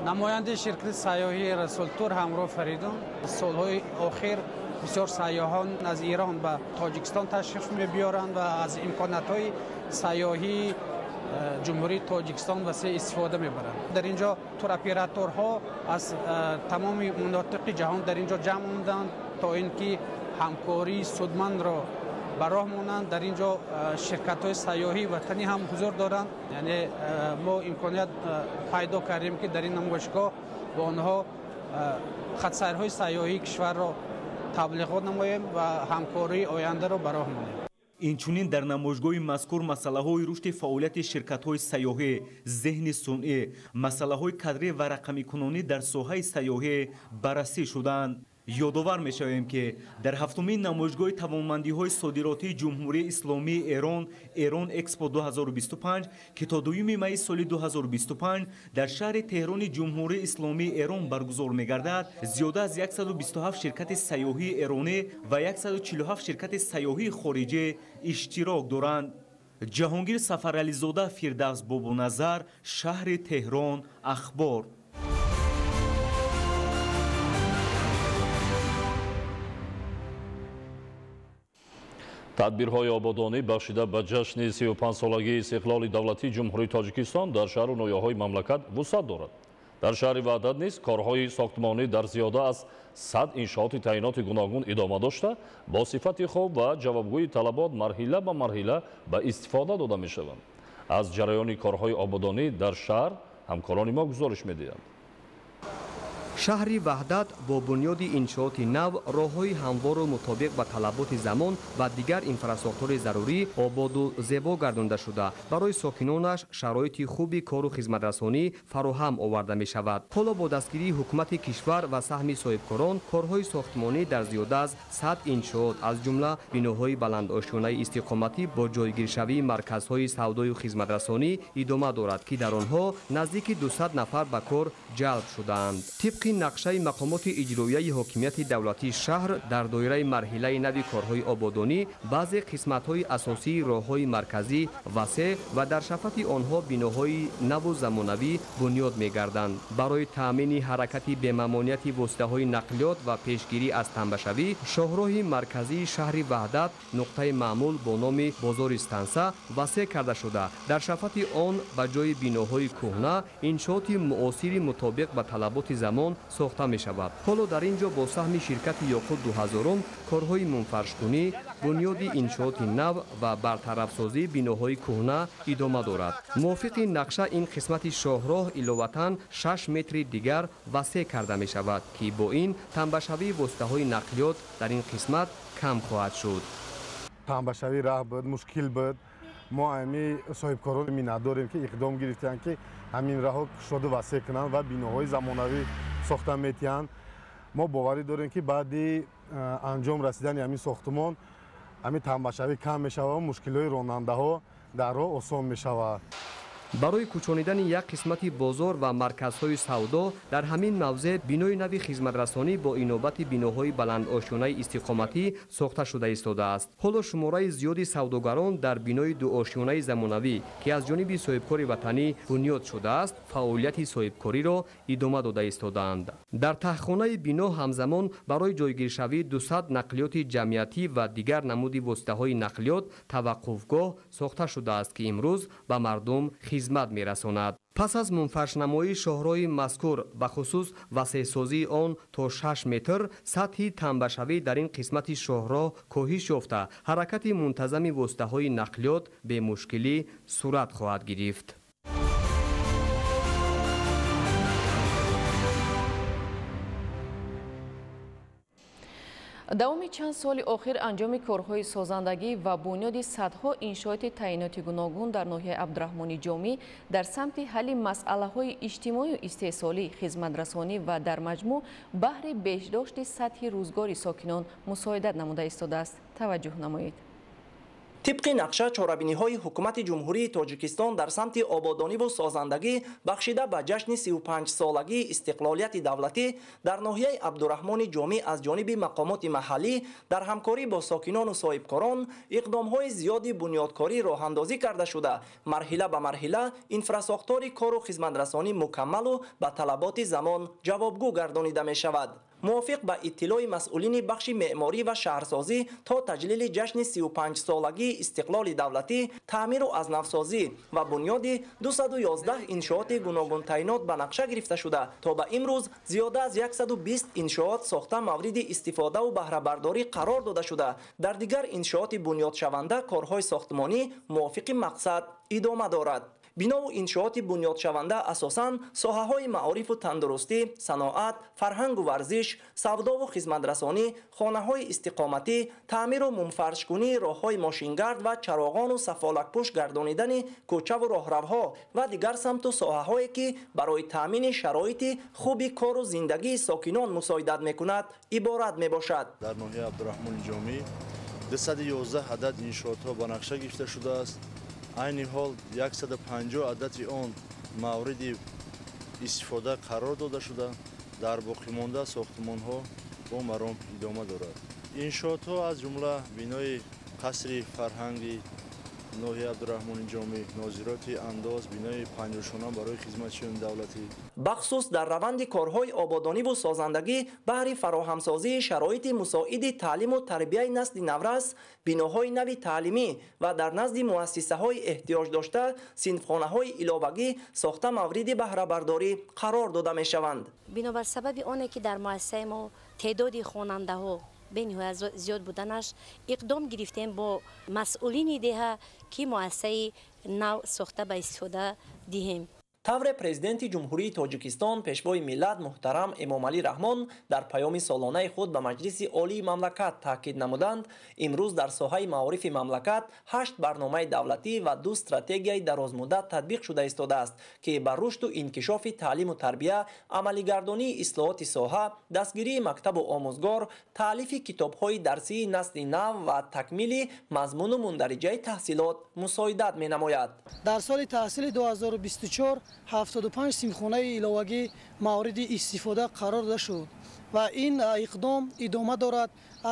نماینده شرکت سیاحی رسولتور همراه فریدون سال‌های اخیر بسیار سیاحان از ایران به تاجیکستان تشریف می‌برند و از امکانات‌های سیاحی جمهوری تاجیکستان وسیع استفاده می‌برند. در اینجا تور اپراتورها از تمام مناطق جهان در اینجا جمع موندند تا اینکه همکاری سودمند را براه مانند. در اینجا شرکت‌های سیاحی وطنی هم حضور دارند. یعنی ما امکانیت پیدا کردیم که در این نمایشگاه با آنها خط‌سیرهای سیاحی کشور را تبلیغات نماییم و همکاری آینده را براه مانیم. اینچنین در نمایشگاه مذکور مسئله‌های رشد فعالیت شرکت‌های سیاحی، ذهن صنعی، مسئله‌های کادری و رقمی کنونی در ساحه سیاحی بررسی شدند. یادآور می‌شویم که در هفتمین نمایشگاه توانمندی‌های صادراتی جمهوری اسلامی ایران اکسپو 2025 که تا 2 می سال 2025 در شهر تهران جمهوری اسلامی ایران برگزار می‌گردد، زیاده از 127 شرکت سیاحی ایرانی و 147 شرکت سیاحی خارجی اشتراک دارند. جهانگیر سفرعلیزاده، فردوس بابانظر، شهر تهران، اخبار. тадбирҳои ободонӣ бахшида ба ҷашни 35-солагии истиқлоли давлатии ҷумҳурии тоҷикистон дар шаҳру ноҳияҳои мамлакат вусъат дорад. дар шаҳри ваҳдат низ корҳои сохтмонӣ дар зиёда аз 100 иншооти таъиноти гуногун идома дошта, бо сифати хуб ва ҷавобгӯи талабот марҳила ба марҳила ба истифода дода мешаванд. аз ҷараёни корҳои ободонӣ дар шаҳр ҳамкорони мо гузориш медиҳанд. шаҳри ваҳдат бо бунёди иншооти нав, роҳҳои ҳамвору мутобиқ ба талаботи замон ва дигар инфраструктураи зарурӣ ободу зебо гардонда шуда, барои сокинонаш шароити хуби кору хизматрасонӣ фароҳам оварда мешавад. ҳоло бо дастгирии ҳукумати кишвар ва саҳми соҳибкорон, корҳои сохтмонӣ дар зиёда аз 100 иншоот, аз ҷумла биноҳои баландошёнаи истиқоматӣ бо ҷойгиршавии марказҳои савдою хизматрасонӣ идома дорад, ки дар онҳо наздики 200 нафар ба кор ҷалб шудаанд. тибқи нақшаи мақомоти иҷроияи ҳокимияти давлатии шаҳр дар доираи марҳилаи нави корҳои ободонӣ, баъзе қисматҳои асосии роҳҳои марказӣ васеъ ва дар шафати онҳо биноҳои наву замонавӣ бунёд мегарданд. барои таъмини ҳаракати бемамонияти воситаҳои нақлиёт ва пешгирӣ аз танбашавӣ, шоҳроҳи марказии шаҳри ваҳдат нуқтаи маъмул бо номи бозори станса васеъ карда шуда, дар шафати он ба ҷои биноҳои кӯҳна иншооти муосири мутобиқ ба талаботи замон сохта мешавад. ҳоло дар ин ҷо бо саҳми ширкати Ёқут 2000 корҳои мунфаршкунӣ, бунёди иншооти нав ва бартарафсозии биноҳои кӯҳна идома дорад. мувофиқи нақша ин қисмати шоҳроҳ иловатан 6 метри дигар васеъ карда мешавад, ки бо ин танбашавии воситаҳои нақлиёт дар ин қисмат кам хоҳад шуд. танбашавии раҳ буд, мушкил буд. мо ами соҳибкорон миннат дорем ки иқдом гирифтанд ки ҳамин раҳо кушоду васеъ кунанд ва биноҳои замонавӣ сохта метиҳанд. мо боварӣ дорем ки баъди анҷом расидани ҳамин сохтмон ҳамин танбашавӣ кам мешавад ва мушкилҳои ронандаҳо дар роҳ осон мешавад. барои кӯчонидани як қисмати бозор ва марказҳои савдо дар ҳамин мавзеъ бинои нави хизматрасонӣ бо инобати биноҳои баландошёнаи истиқоматӣ сохта шуда истодааст. ҳоло шумораи зиёди савдогарон дар бинои дуошёнаи замонавӣ, ки аз ҷониби соҳибкори ватанӣ бунёд шудааст, фаъолияти соҳибкориро идома дода истодаанд. дар таҳхонаи бино ҳамзамон барои ҷойгиршавии 200 нақлиёти ҷамъиятӣ ва дигар намуди воситаҳои нақлиёт таваққуфгоҳ сохта шудааст, ки имрӯз ба мардум хизмат мерасонад. пас аз мунфаршнамоии шоҳрои мазкур ба хусус васеъсозии он то 6 метр сатҳи тамбашавӣ дар ин қисмати шоҳроҳ коҳиш ёфта ҳаракати мунтазами воситаҳои нақлиёт бемушкилӣ сурат хоҳад гирифт. давоми чанд соли охир анҷоми корҳои созандагӣ ва бунёди садҳо иншооти таъиноти гуногун дар ноҳияи Абдурахмони Ҷомӣ дар самти ҳалли масъалаҳои иҷтимоию истеҳсолӣ, хизматрасонӣ ва дар маҷмӯъ баҳри беҳдошти сатҳи рӯзгори сокинон мусоидат намуда истодааст. таваҷҷӯҳ намоед. طبق نقشه چاره‌بینی‌های حکومت جمهوری تاجیکستان در سمت آبادانی و سازندگی بخشیده به جشن 35 سالگی استقلالیت دولتی در ناحیه عبدالرحمن جامی از جانب مقامات محلی در همکاری با ساکنان و صاحبکاران اقدام‌های زیادی بنیادکاری راه اندازی کرده شده. مرحله به مرحله اینفراساختار کار و خدمترسانی مکمل و به طلبات زمان جوابگو گردانیده می‌شود. موافق به اطلاع مسئولین بخش معماری و شهرسازی تا تجلیل جشن 35 سالگی استقلال دولتی، تعمیر و ازنوسازی و بنیاد 211 انشاءات گوناگون تعیینات به نقشه گرفته شده. تا به امروز زیاده از 120 انشاءات ساخته مورد استفاده و بهره برداری قرار داده شده. در دیگر انشاءات بنیاد شونده کارهای ساختمانی موافق مقصد ادامه دارد. بنا و انشاءات بنیاد شونده اساساً ساحه‌های معارف و تندرستی، صناعت، فرهنگ و ورزش، سودا و خدمترسانی، خانه‌های استقامتی، تعمیر و منفرش‌کنی راه‌های ماشینگرد و چراغان و سفالک‌پوش گردانیدن کوچه و راهروها و دیگر سمت و ساحه‌هایی که برای تامین شرایط خوب کار و زندگی ساکنان مساعدت می‌کند عبارت می‌باشد. در ناحیه عبدالرحمن جامی 211 عدد انشاءات‌ها به نقشه گرفته شده است. عین حال 150 عدد آن مورد استفاده قرار داده شده. در باقی مانده ساختمان‌ها با مرام ادامه دارد. انشاءات‌ها از جمله بنای قصر فرهنگی ناحیه عبدالرحمن جامی، ناظرات انداز، بنای پنجرشانه برای خدمتچیان دولتی. بخصوص در روند کارهای آبادانی و سازندگی بهر فراهمسازی شرایط مساعد تعلیم و تربیت نسل نورس، بناهای نوی تعلیمی و در نزد مؤسسه‌های احتیاج داشته صنفخانه‌های علاوگی ساخته مورد بهره برداری قرار داده می‌شوند. بنابر سبب آنه که در مؤسسه ما تعداد خواننده‌ها بنیهای زیاد بودنش اقدام گرفتیم با مسئولین دهه که مؤسسه نو ساخته به استفاده دهیم. طور پرزیدنت جمهوری تاجیکستان پیشوای ملت محترم امامعلی رحمان در پیام سالانه خود به مجلس عالی مملکت تاکید نمودند امروز در ساحه معارف مملکت 8 برنامه دولتی و 2 استراتژی درازمدت تطبیق شده ایستاده است که بر رشد و انکشاف تعلیم و تربیت، عملی‌گردانی اصلاحات ساحه، دستگیری مکتب و آموزگار، تالیف کتاب‌های درسی نسل نو و تکمیل مضمون و مندرجه تحصیلات مساعدت می‌نماید. در سال تحصیل 2024 75 صنفخانه علاوگی مورد استفاده قرار داده شد و این اقدام ادامه دارد.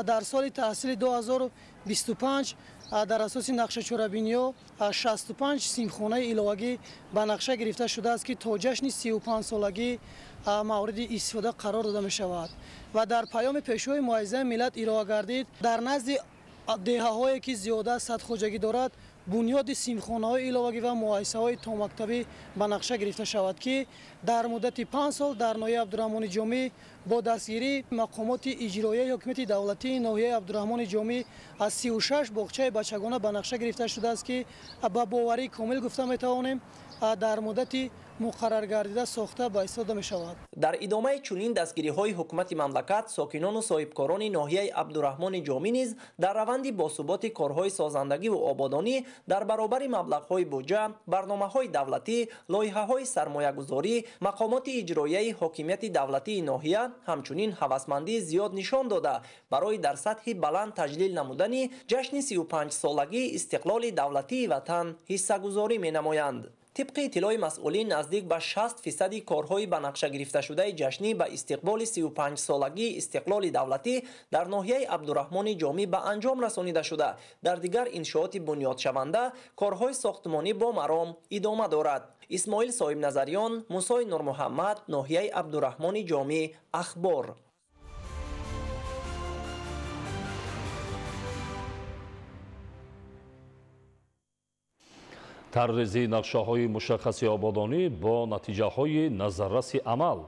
در سال تحصیل 2025 در اساس نقشه چاره‌بینی‌ها 65 صنفخانه علاوگی به نقشه گرفته شده است که تا جشن 35 سالگی مورد استفاده قرار داده می شود و در پیام پیشوای معظم ملت ارائه گردید در نزد دهه‌هایی که زیاده سطح خواجگی دارد بنیاد صنفخانه‌های علاوگی و مؤسسه‌های تا مکتبی به نقشه گرفته شود که در مدت 5 سال در ناحیه عبدالرحمن جامی با دستگیری مقامات اجرایی حکومت دولتی ناحیه عبدالرحمن جامی از 36 باغچه بچگانه به نقشه گرفته شده است که با باوری کامل گفته می‌توانیم در مدت مقرر گردیده ساخته به استفاده می شود. در ادامه چنین دستگیری‌های حکومت مملکت ساکنان و صاحبکاران ناحیه عبدالرحمن جامی نیز در روند باثبات کارهای سازندگی و آبادانی در برابر مبلغ‌های بودجه، برنامه‌های دولتی، لایحه‌های سرمایه‌گذاری، مقامات اجرایی حاکمیت دولتی ناحیه همچنین هوسمندی زیاد نشان داده برای در سطح بلند تجلیل نمودن جشن 35 سالگی استقلال دولتی وطن حصه‌گذاری می‌نمایند. طبق اطلاع مسئولین نزدیک به 60% کارهای به نقشه گرفته شده جشنی به استقبال 35 سالگی استقلال دولتی در ناحیه عبدالرحمن جامی به انجام رسانیده شده. در دیگر انشاءات بنیاد شونده کارهای ساختمانی با مرام ادامه دارد. اسماعیل صاحب نظریان، موسی نور محمد، ناحیه عبدالرحمن جامی، اخبار. таррези нақшаҳои мушаххаси ободонӣ бо натиҷаҳои назарраси амал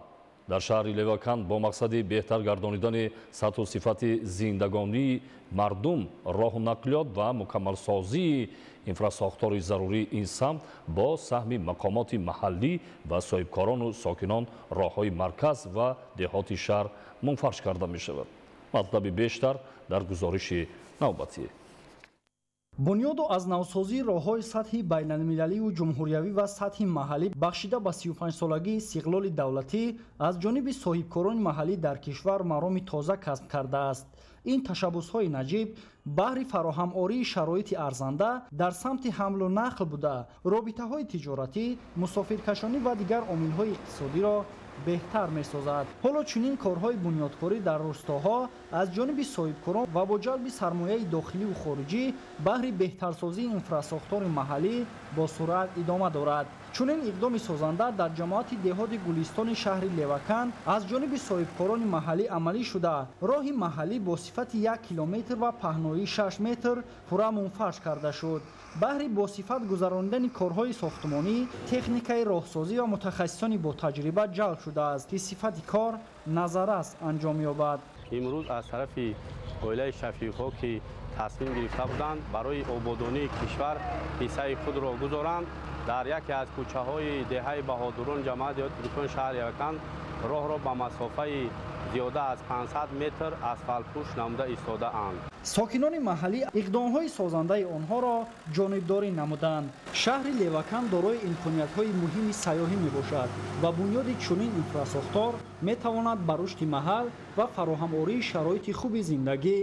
дар шаҳри Левакан бо мақсади беҳтар гардонидани сатҳу сифати зиндагонии мардум, роҳу нақлиёт ва мукаммалсозии инфрасохтори зарурии ин самт бо саҳми мақомоти маҳаллӣ ва соҳибкорону сокинон роҳҳои марказ ва деҳоти шаҳр мунфарш карда мешавад. матлаби бештар дар гузориши навбатӣ. бунёду аз навсозии роҳҳои сатҳи байналмилалию ҷумҳуриявӣ ва сатҳи маҳаллӣ бахшида ба 35-солагии истиқлоли давлатӣ аз ҷониби соҳибкорони маҳаллӣ дар кишвар мароми тоза касб кардааст. ин ташаббусҳои наҷиб баҳри фароҳамории шароити арзанда дар самти ҳамлу нақл буда робитаҳои тиҷоратӣ, мусофиркашонӣ ва дигар омилҳои иқтисодиро беҳтар месозад. ҳоло чунин корҳои бунёдкорӣ дар рӯстоҳо аз ҷониби соҳибкорон ва бо ҷалби сармояи дохиливу хориҷӣ баҳри беҳтарсозии инфрасохтори маҳаллӣ бо суръат идома дорад. чунин иқдоми созанда дар ҷамоати деҳоти гулистони шаҳри Левакан аз ҷониби соҳибкорони маҳаллӣ амалӣ шуда роҳи маҳаллӣ бо сифати 1 километр ва паҳноии 6 метр пурра мунфарш карда шуд. баҳри босифат гузарондани корҳои сохтмонӣ, техникаи роҳсозӣ ва мутахассисони ботаҷриба ҷалб шудааст ки сифати кор назаррас анҷом ёбад. имрӯз аз тарафи оилаи шафиқҳо ки тасмим гирифта буданд барои ободонии кишвар ҳиссаи худро гузоранд, дар яке аз кӯчаҳои деҳаи Баҳодурон ҷамоати деҳоти гулистон шаҳри Левакан роҳро ба масофаи зиёда аз 500 метр асфалтпӯш намуда истодаанд. сокинони маҳаллӣ иқдомҳои созандаи онҳоро ҷонибдорӣ намуданд. шаҳри Левакан дорои имкониятҳои муҳими сайёҳӣ мебошад ва бунёди чунин инфрасохтор метавонад ба рушди маҳал ва фароҳамории шароити хуби зиндагӣ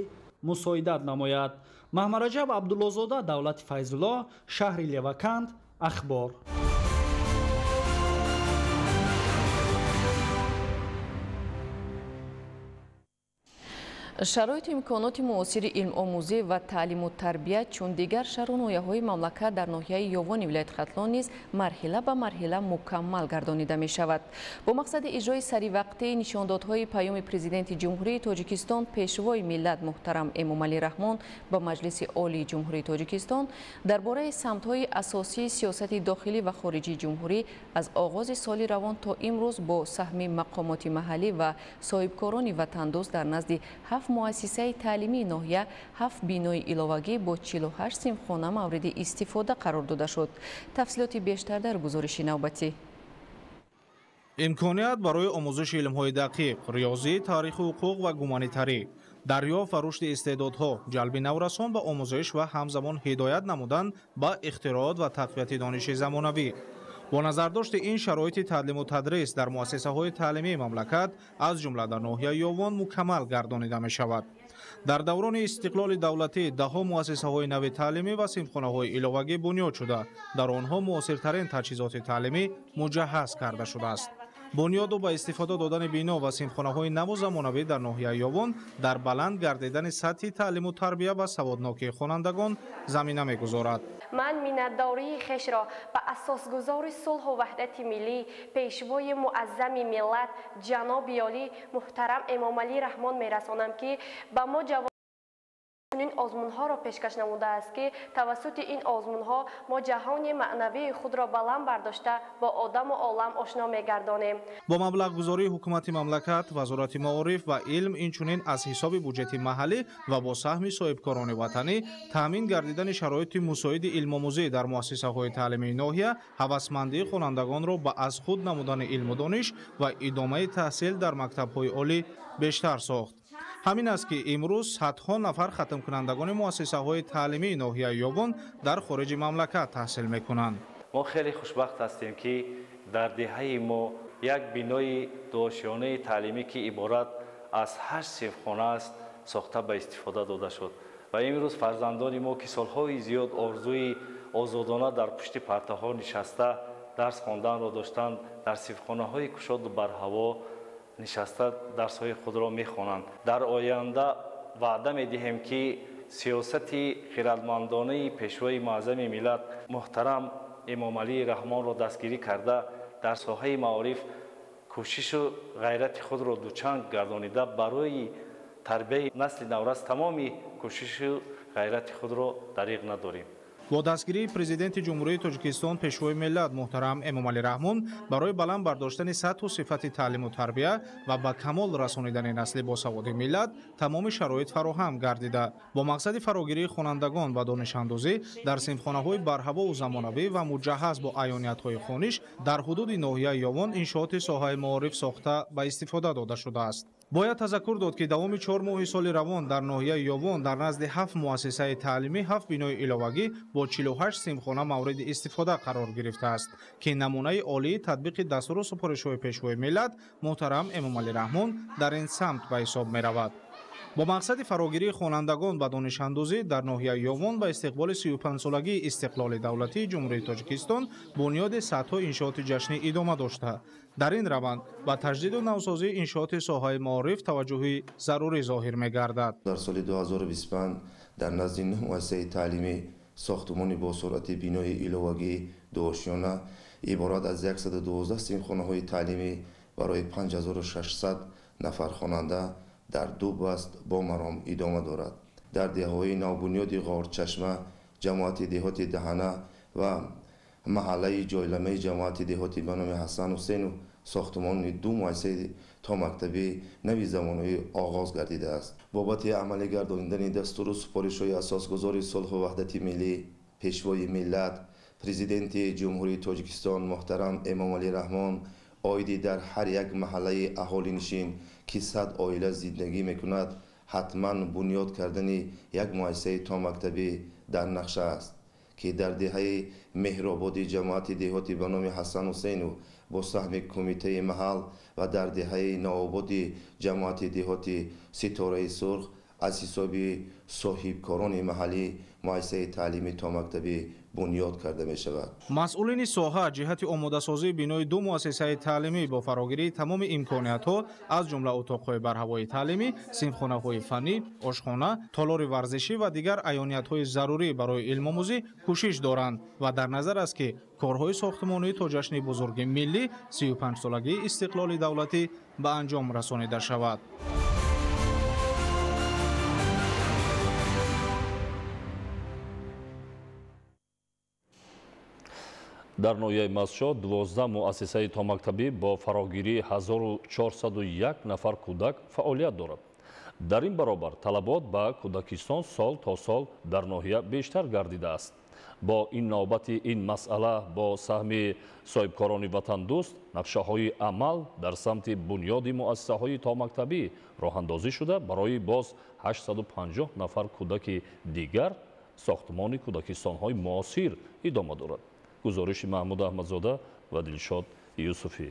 мусоидат намояд. маҳмараҷаб Абдуллозода, Давлати Файзулло, шаҳри Леваканд, ахбор. шароити имконоти муосири илмомӯзӣ ва таълиму тарбият чун дигар шаҳру ноҳияҳои мамлакат дар ноҳияи ёвони вилояти Хатлон низ марҳила ба марҳила мукаммал гардонида мешавад. бо мақсади иҷрои саривақтии нишондодҳои паёми президенти ҷумҳурии Тоҷикистон пешвои миллат муҳтарам Эмомалӣ Раҳмон ба Маҷлиси олии ҷумҳурии Тоҷикистон дар бораи самтҳои асосии сиёсати дохилӣ ва хориҷии ҷумҳурӣ аз оғози соли равон то имрӯз бо саҳми мақомоти маҳаллӣ ва соҳибкорони ватандӯст дар назди 7 муассисаи таълимии ноҳия 7 бинои иловагӣ бо 48 синфхона мавриди истифода қарор дода шуд. тафсилоти бештар дар гузориши навбатӣ. имконият барои омӯзиши илмҳои дақиқ, риёзӣ, таърихи ҳуқуқ ва гуманитарӣ, дарёфт ва рушди истеъдодҳо, ҷалби наврасон ба омӯзиш ва ҳамзамон ҳидоят намудан ба ихтироот ва тақвияти дониши замонавӣ. бо назардошти ин шароити таълиму тадрис дар муассисаҳои таълимии мамлакат аз ҷумла дар ноҳияи ёвон мукаммал гардонида мешавад. дар даврони истиқлоли давлатӣ даҳо муассисаҳои нави таълимӣ ва синфхонаҳои иловагӣ бунёд шуда дар онҳо муосиртарин таҷҳизоти таълимӣ муҷаҳҳаз карда шудааст. бунёду ба истифода додани бино ва синфхонаҳои наву замонавӣ дар ноҳияи ёвон дар баланд гардидани сатҳи таълиму тарбия ва саводнокии хонандагон замина мегузорад. ман миннатдории хешро ба асосгузори сулҳу ваҳдати миллӣ пешвои муаззами миллат ҷаноби олӣ муҳтарам Эмомалӣ Раҳмон мерасонам ки ба мо чунин озмунҳоро пешкаш намудааст ки тавассути ин озмунҳо мо ҷаҳони маънавии худро баланд бардошта бо одаму олам ошно мегардонем. бо маблағгузории ҳукумати мамлакат, вазорати маориф ва илм, инчунин аз ҳисоби буҷети маҳаллӣ ва бо саҳми соҳибкорони ватанӣ таъмин гардидани шароити мусоиди илмомӯзӣ дар муассисаҳои таълимии ноҳия ҳавасмандии хонандагонро ба аз худ намудани илму дониш ва идомаи таҳсил дар мактабҳои олӣ бештар сохт. ҳамин аст ки имрӯз садҳо нафар хатмкунандагони муассисаҳои таълимии ноҳияи ёвон дар хориҷи мамлакат таҳсил мекунанд. мо хеле хушбахт ҳастем ки дар деҳаи мо як бинои дуошёнаи таълимӣ ки иборат аз 8 синфхона аст сохта ба истифода дода шуд ва имрӯз фарзандони мо ки солҳои зиёд орзуи озодона дар пушти партаҳо нишаста дарс хонданро доштанд, дар синфхонаҳои кушоду барҳаво нишаста дарсҳои худро мехонанд. дар оянда ваъда медиҳем ки сиёсати хиратмандонаи пешвои муаззами миллат муҳтарам Эмомалии Раҳмонро дастгирӣ карда дар соҳаи маориф кӯшишу ғайрати худро дучанг гардонида барои тарбияи насли наврас тамоми кӯшишу ғайрати худро дариғ надорем. бо дастгирии президенти ҷумҳурии тоҷикистон пешвои миллат муҳтарам эмомалӣ раҳмон барои баланд бардоштани сатҳу сифати таълиму тарбия ва ба камол расонидани насли босаводи миллат тамоми шароит фароҳам гардида бо мақсади фарогирии хонандагон ва донишандозӣ дар синфхонаҳои барҳаву замонавӣ ва муҷаҳҳаз бо аёниятҳои хониш дар ҳудуди ноҳияи Ёвон иншооти соҳаи маориф сохта ба истифода дода шудааст. бояд тазаккур дод ки давоми 4 моҳи соли равон дар ноҳияи Ёвон дар назди 7 муассисаи таълимӣ 7 бинои иловагӣ бо 48 симхона мавриди истифода қарор гирифтааст ки намунаи олии татбиқи дастуру супоришҳои пешвои миллат муҳтарам Эмомалӣ Раҳмон дар ин самт ба ҳисоб меравад. бо мақсади фарогирии хонандагон ба донишандозӣ дар ноҳияи Ёвон ба истиқболи 35-солагии истиқлоли давлатии ҷумҳурии Тоҷикистон бунёди садҳо иншооти ҷашнӣ идома дошта. дар ин раванд ба таҷдиду навсозии иншооти соҳаи маориф таваҷҷӯҳи зарурӣ зоҳир мегардад. дар соли 2025 дар назди 9 муассисаи таълимӣ сохтмони босуръати бинои иловагӣ дуошёна иборат аз 112 симхонаҳои таълимӣ барои 5600 нафар хонанда дар ду баст бо маром идома дорад. дар деҳаҳои навбунёди ғорчашма, ҷамоати деҳоти Даҳана ва маҳаллаи ҷойламаи ҷамоати деҳоти ба номи Ҳасан Ҳусейну сохтмони ду муассисаи томактабӣ нави замонави оғоз гардидааст. бобати амалӣ гардонидани дастуру супоришҳои асосгузори сулҳу ваҳдати миллӣ пешвои миллат президенти ҷумҳурии Тоҷикистон муҳтарам Эмомалӣ Раҳмон оиди дар ҳар як маҳаллаи аҳолинишин ки 100 оила зиндагӣ мекунад ҳатман бунёд кардани як муассисаи томактабӣ дар нақша аст ки дар деҳаи меҳрободи ҷамоати деҳоти ба номи Ҳасан Ҳусейну бо саҳми кумитаи маҳал ва дар деҳаи новободи ҷамоати деҳоти Ситораи Сурх аз ҳисоби соҳибкорони маҳаллӣ муассисаи таълими томактабӣ бунёд карда мешавад. масъулини соҳа ҷиҳати омодасозии бинои ду муассисаи таълимӣ бо фарогирии тамоми имкониятҳо аз ҷумла утоқҳои барҳавои таълимӣ, синфхонаҳои фаннӣ, ошхона, толори варзишӣ ва дигар аёниятҳои зарурӣ барои илмомӯзӣ кӯшиш доранд ва дар назар аст ки корҳои сохтмонӣ то ҷашни бузурги миллӣ 35-солагии истиқлоли давлатӣ ба анҷом расонида шавад. дар ноҳияи Мазчо 12 муассисаи томактабӣ бо фарогирии 1401 нафар кӯдак фаъолият дорад. дар ин баробар талабот ба кӯдакистон сол то сол дар ноҳия бештар гардидааст. бо ин навбати ин масъала бо саҳми соҳибкорони ватандӯст нақшаҳои амал дар самти бунёди муассисаҳои томактабӣ роҳандозӣ шуда барои боз 850 нафар кӯдаки дигар сохтмони кӯдакистонҳои муосир идома дорад. гузориши Маҳмуд Аҳмадзода ва Дилшод Юсуфӣ.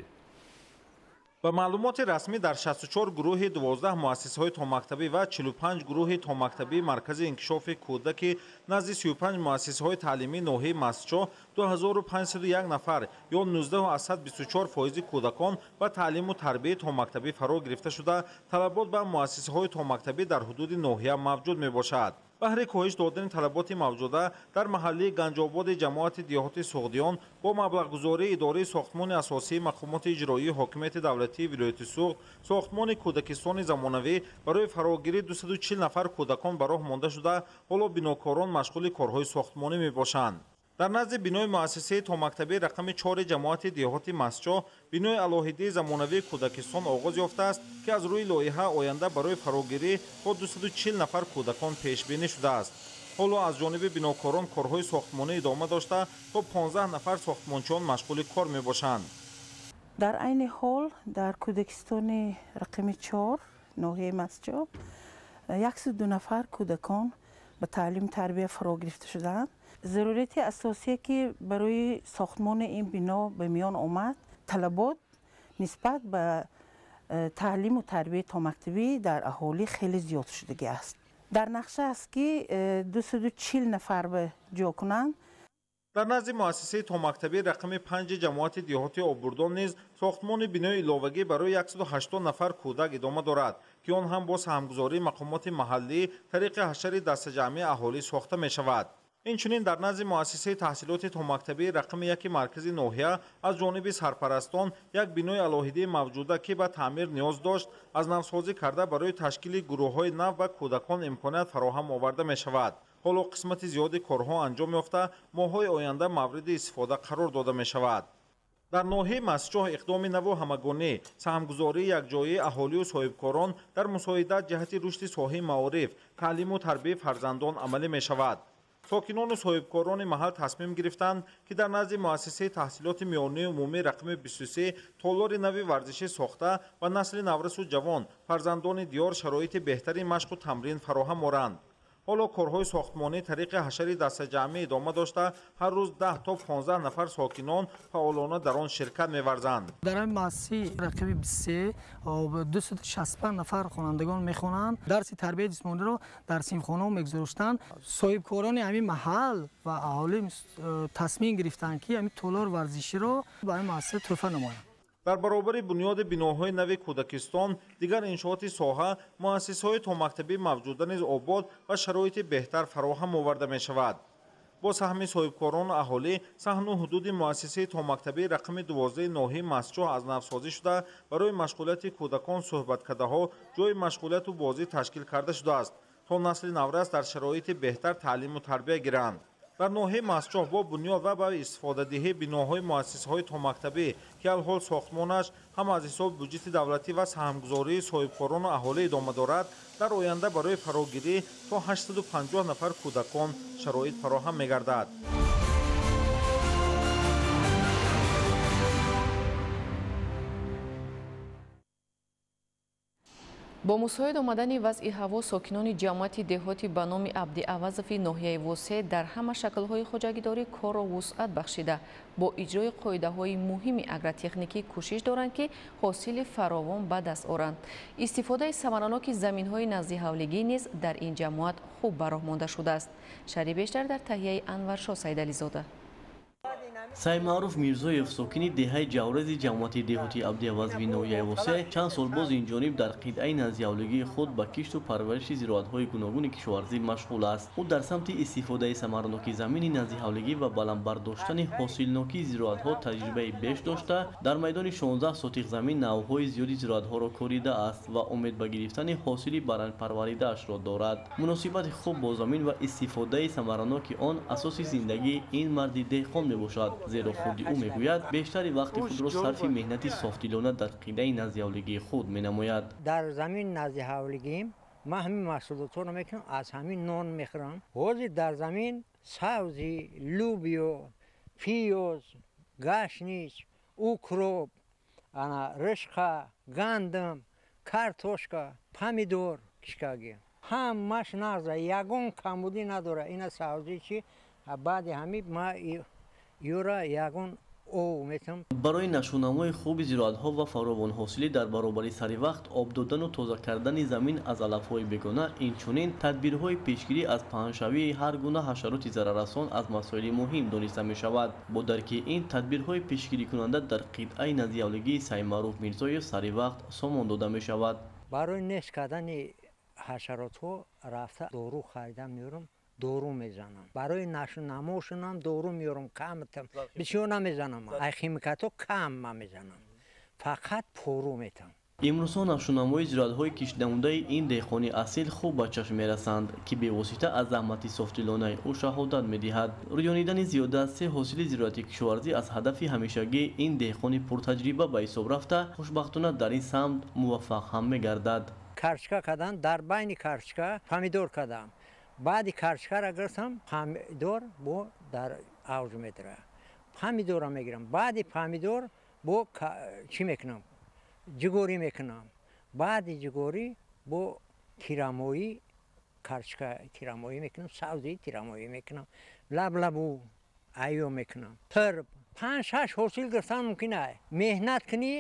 ба маълумоти расмӣ дар 64 гурӯҳи 12 муассисаҳои томактабӣ ва 45 гурӯҳи томактабии маркази инкишофи кӯдаки назди 35 муассисаҳои таълимии ноҳияи Масчо 2501 нафар ё 19,24% кӯдакон ба таълиму тарбияи томактабӣ фаро гирифта шуда талабот ба муассисаҳои томактабӣ дар ҳудуди ноҳия мавҷуд мебошад. баҳри коҳиш додани талаботи мавҷуда дар маҳаллии Ганҷободи ҷамоати деҳоти Суғдиён бо маблағгузории идораи сохтмони асосии мақомоти иҷроии ҳокимияти давлатии вилояти Суғд сохтмони кӯдакистони замонавӣ барои фарогирии 240 нафар кӯдакон ба роҳ монда шуда ҳоло бинокорон машғули корҳои сохтмонӣ мебошанд. дар назди бинои муассисаи томактабии рақами 4 ҷамоати деҳоти Масчо бинои алоҳидаи замонавии кӯдакистон оғоз ёфтааст ки аз рӯи лоиҳа оянда барои фарогирӣ бо 240 нафар кӯдакон пешбинӣ шудааст. ҳоло аз ҷониби бинокорон корҳои сохтмонӣ идома дошта то 15 нафар сохтмончиён машғули кор мебошанд. дар айни ҳол дар кӯдакистони рақами 4 ноҳияи Масчо 102 нафар кӯдакон ба таълим тарбия фаро гирифта шуданд. зарурияти асосие ки барои сохтмони ин бино ба миён омад талабот нисбат ба таълиму тарбияи томактабӣ дар аҳолӣ хеле зиёд шудагӣ аст. дар нақша аст ки 240 нафар ба ҷо кунанд. дар назди муассисаи томактабии рақами 5 ҷамоати деҳоти Обурдон низ сохтмони бинои иловагӣ барои 180 нафар кӯдак идома дорад ки он ҳам бо саҳмгузории мақомоти маҳаллӣ тариқи ҳашари дастаҷамъии аҳолӣ сохта мешавад. инчунин дар назди муассисаи таҳсилоти томактабии рақами 1 маркази ноҳия аз ҷониби сарпарастон як бинои алоҳидаи мавҷуда ки ба таъмир ниёз дошт аз навсозӣ карда барои ташкили гурӯҳҳои нав ба кӯдакон имконият фароҳам оварда мешавад. ҳоло қисмати зиёди корҳо анҷом ёфта моҳҳои оянда мавриди истифода қарор дода мешавад. дар ноҳияи масҷоҳ иқдоми наву ҳамагонӣ саҳмгузории якҷояи аҳолию соҳибкорон дар мусоидат ҷиҳати рушди соҳаи маориф таълиму тарбияи фарзандон амалӣ мешавад. сокинону соҳибкорони маҳал тасмим гирифтанд ки дар назди муассисаи таҳсилоти миёнии умумии рақами 23 толори нави варзишӣ сохта ва насли наврасу ҷавон фарзандони диёр шароити беҳтари машқу тамрин фароҳам оранд. ҳоло корҳои сохтмонӣ тариқи ҳашари дастаҷамъӣ идома дошта ҳар рӯз 10 то 15 нафар сокинон фаъолона дар он ширкат меварзанд. дар ин муассисаи рақаби 23 265 нафар хонандагон мехонанд. дарси тарбияи ҷисмониро дар синфхонаҳо мегузоштанд. соҳибкорони ҳамин маҳал ва аҳолӣ тасмим гирифтанд ки ҳамин толор варзиширо ба ин муассиса тӯҳфа намоянд. дар баробари бунёди биноҳои нави кӯдакистон дигар иншооти соҳа муассисаҳои томактабӣ мавҷуда низ обод ва шароити беҳтар фароҳам оварда мешавад. бо саҳми соҳибкорону аҳолӣ саҳну ҳудуди муассисаи томактабии рақами 12 ноҳияи масҷоҳ аз навсозӣ шуда барои машғулияти кӯдакон суҳбаткадаҳо ҷойи машғулияту бозӣ ташкил карда шудааст то насли наврас дар шароити беҳтар таълиму тарбия гиранд. дар ноҳияи масҷоҳ бо бунёд ва ба истифодадиҳии биноҳои муассисаҳои томактабӣ ки алҳол сохтмонаш ҳам аз ҳисоби бюҷети давлатӣ ва саҳмгузории соҳибкорону аҳолӣ идома дорад, дар оянда барои фарогирӣ то 850 нафар кӯдакон шароит фароҳам мегардад. бо мусоид омадани вазъи ҳаво сокинони ҷамъияти деҳотӣ ба номи Абдиавазови ноҳияи Вусеъ дар ҳама шаклҳои хоҷагидорӣ корро вусъат бахшида бо иҷрои қоидаҳои муҳими агротехникӣ кӯшиш доранд ки ҳосили фаровон ба даст оранд. истифодаи самараноки заминҳои назди ҳавлигӣ низ дар ин ҷамъият хуб ба роҳ монда шудааст. шаҳри бештар дар таҳияи Анваршоҳ Сайдализода. Саймаруф Мирзоев сокини деҳаи ҷаврези ҷамъияти деҳотии Абдиавазови ноҳияи Вусеъ чанд сол боз инҷониб дар қитъаи назиҳавлигии худ ба кишту парвариши зироатҳои гуногуни кишоварзӣ машғул аст. ӯ дар самти истифодаи самараноки замини назиҳавлигӣ ва баландбардоштани ҳосилнокии зироатҳо таҷрибаи беш дошта дар майдони 16 сотиқ замин навъҳои зиёди зироатҳоро коридааст ва умед ба гирифтани ҳосили барангпарваридаашро дорад. муносибати хуб бо замин ва истифодаи самараноки он асоси зиндагии ин марди деҳқон мебошад. зеро худи ӯ мегӯяд бештари вақти худро сарфи меҳнати софтдилона дар қидаи назиҳавлигии худ менамояд. дар замин назиҳавлигим ман ҳамин маҳсулотҳоро мекунам, аз ҳамин нон мехӯрам. ҳозир дар замин сабзи, лубиё, пиёз, гашнич, укроп, ришқа, гандам, картошка, помидор кишкаги ҳамаш нағза ягон камбудӣ надора. ина сабзи чи баъди ҳамин ма юра ягон барои нашунамои хуби зироатҳо ва фаровонҳосилӣ дар баробари сари вақт об додану тоза кардани замин аз алафҳои бегона инчунин тадбирҳои пешгирӣ аз паҳншавии ҳар гуна ҳашароти зараррасон аз масоили муҳим дониста мешавад. бо дарки ин тадбирҳои пешгирикунанда дар қитъаи назиҳавлигии Саймаруф Мирзоев сари вақт сомон дода мешавад. барои нест кардани ҳашаротҳо рафта дору харида меёрам, дору мезанам. барои нашунамошунам дору меёрам, камтам бисёр намезанам. ай химикатҳо кам ман мезанам, фақат пору метам. имрӯзҳо навшунамои зироатҳои киштнамудаи ин деҳқони асил хуб ба чашм мерасанд ки бевосита аз заҳмати софтдилонаи ӯ шаҳодат медиҳад. рӯёнидани зиёда аз 3 ҳосили зироати кишоварзӣ аз ҳадафи ҳамешагии ин деҳқони пуртаҷриба ба ҳисоб рафта хушбахтона дар ин самт муваффақ ҳам мегардад. карчка кардам, дар байни карчка помидор кардам. баъди карчкара гирифтам, помидор бо дар авҷ медара. помидора мегирам. баъди помидор бо чӣ мекунам? ҷигорӣ мекунам. баъди ҷигорӣ бо тирамоӣ, карчка тирамоӣ мекунам, сабзи тирамоӣ мекунам, лаблабу айё мекунам. 5-6 ҳосил гирифтан мумкин аст. меҳнат кунӣ,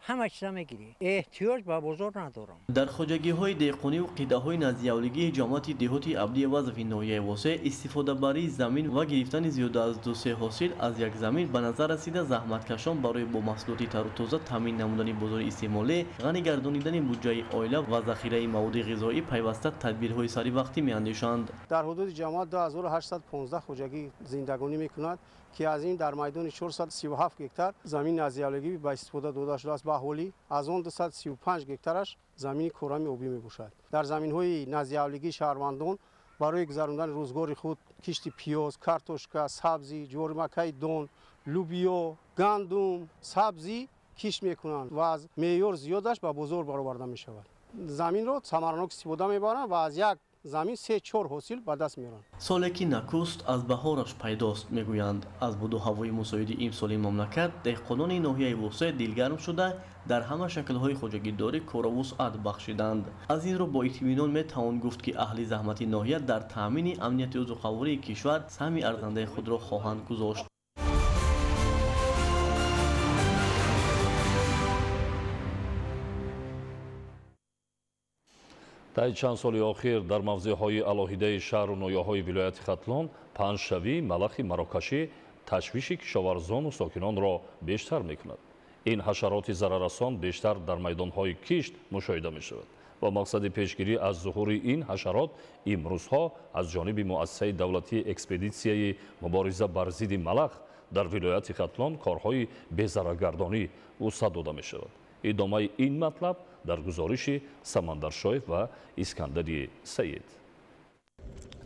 ҳама чиза мегирӣ. эҳтиёҷ ба бозор надорам. дар хоҷагиҳои деҳқониву қидаҳои назиҳавлигии ҷамъияти деҳоти Абдиавазови ноҳияи Вусеъ истифодабарии замин ва гирифтани зиёда аз 2-3 ҳосил аз як замин ба назар расида заҳматкашон барои бо маҳсулоти тару тоза таъмин намудани бозори истеъмолӣ, ғанӣ гардонидани буҷаи оила ва захираи маводи ғизоӣ пайваста тадбирҳои саривақтӣ меандешанд. дар ҳудуди ҷамъият 2815 хоҷагӣ зиндагонӣ мекунад ки аз ин дар майдони 437 гектар замини назиҳавлигӣ ба истифода дода шудааст ба аҳолӣ. аз он 235 гектараш замини корами обӣ мебошад. дар заминҳои назиҳавлигии шаҳрвандон برای گذراندن روزگار خود کشت پیاز، کارتوشکا، سبزی، جورمکای دون، لوبیا، گندم، سبزی کشت میکنند و از معیار زیادش به بازار برآورده می شود. زمین را ثمرناک استفاده میبرند و از یک زمین 3-4 حاصل به دست میارند. سالکی نکوست از بهارش پیداست میگویند. از بود و هوای مساعد امسالی مملکت دهقانان ناحیه وسط دلگرم شده در همه شکل‌های خوجگیداری کار و وسعت بخشیدند. از این رو با اطمینان میتوان گفت که اهل زحمت ناحیه در تامین امنیت عضوخواری کشور سهم ارزنده خود را خواهند گذاشت. дар чанд соли охир дар мавзеъҳои алоҳидаи шаҳру ноҳияҳои вилояти хатлон панҷшавӣ малахи марокашӣ ташвиши кишоварзону сокинонро бештар мекунад. ин ҳашароти зараррасон бештар дар майдонҳои кишт мушоҳида мешавад. با مقصد پیشگیری از ظهور این حشرات امروزها از جانب مؤسسه دولتی اکسپدیسیای مبارزه بر ضد ملخ در ولایت ختلان کارهای بی‌ضررگردانی وسعت داده می شود. ادامه این مطلب در گزارش سمندر شایف و اسکندر سید.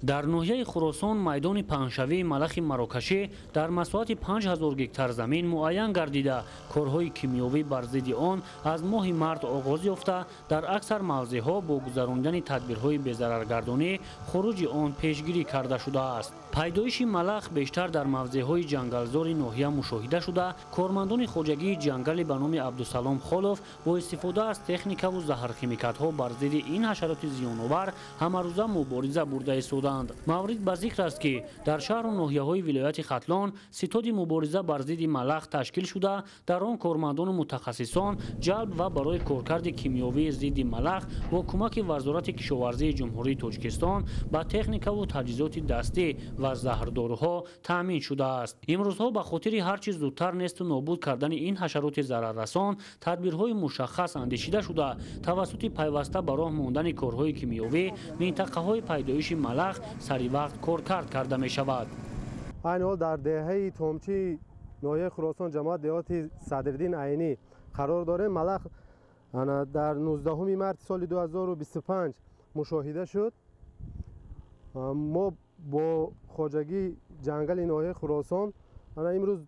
در ناحیه خراسان میدان پنجشوی ملخ مراکشی در مساحت 5000 گکتار زمین معین گردیده کارهای کیمیاوی بر ضد آن از ماه مارس آغاز یافته در اکثر موضعها با گذراندن تدبیرهای بی‌ضررگردانی خروج آن پیشگیری کرده شده است. پیدایش ملخ بیشتر در موضعهای جنگلزار ناحیه مشاهده شده. کارمندان خوجگی جنگل به نام عبدالسلام خالف با استفاده از تکنیک و زهرخیمیکات‌ها بر ضد این حشرات زیان‌آور همروزه مبارزه برده ایستادند. مورد به ذکر است که در شهر و ناحیه‌های ولایت ختلان ستاد مبارزه بر ضد ملخ تشکیل شده. در آن کارمندان متخصصان جلب و برای کارکرد کیمیاوی ضد ملخ با کمک وزارت کشاورزی جمهوری تاجیکستان با تکنیک و تجهیزات دستی و زهردارها تامین شده است. امروزها به خاطر هر چیز زودتر نیست و نابود کردن این حشرات ضرررسان تدبیرهای مشخص اندیشیده شده توسط پیوسته به راه ماندن کارهای کیمیاوی منطقه‌های پیدایش ملخ سری وقت کارکرد کرده می شود. این حال در دهه تومچی ناحیه خراسان جماعت دهاتی صدرالدین عینی قرار داره. ملخ در 19 مارس سال 2025 مشاهده شد. ما با خوجگی جنگل ناحیه خراسان امروز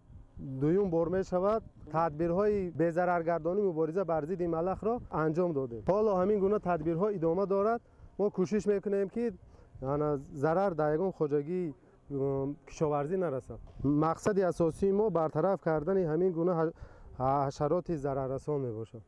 دوم بار می شود تدبیرهای بی‌ضررگردانی مبارزه بر ضد ملخ را انجام دادیم. حالا همین گونه تدبیرها ادامه دارد. ما کوشش میکنیم که ضرر در یگان خوجگی کشاورزی نرسد. مقصد اساسی ما برطرف کردن همین گونه حشرات ضرررسان می باشد.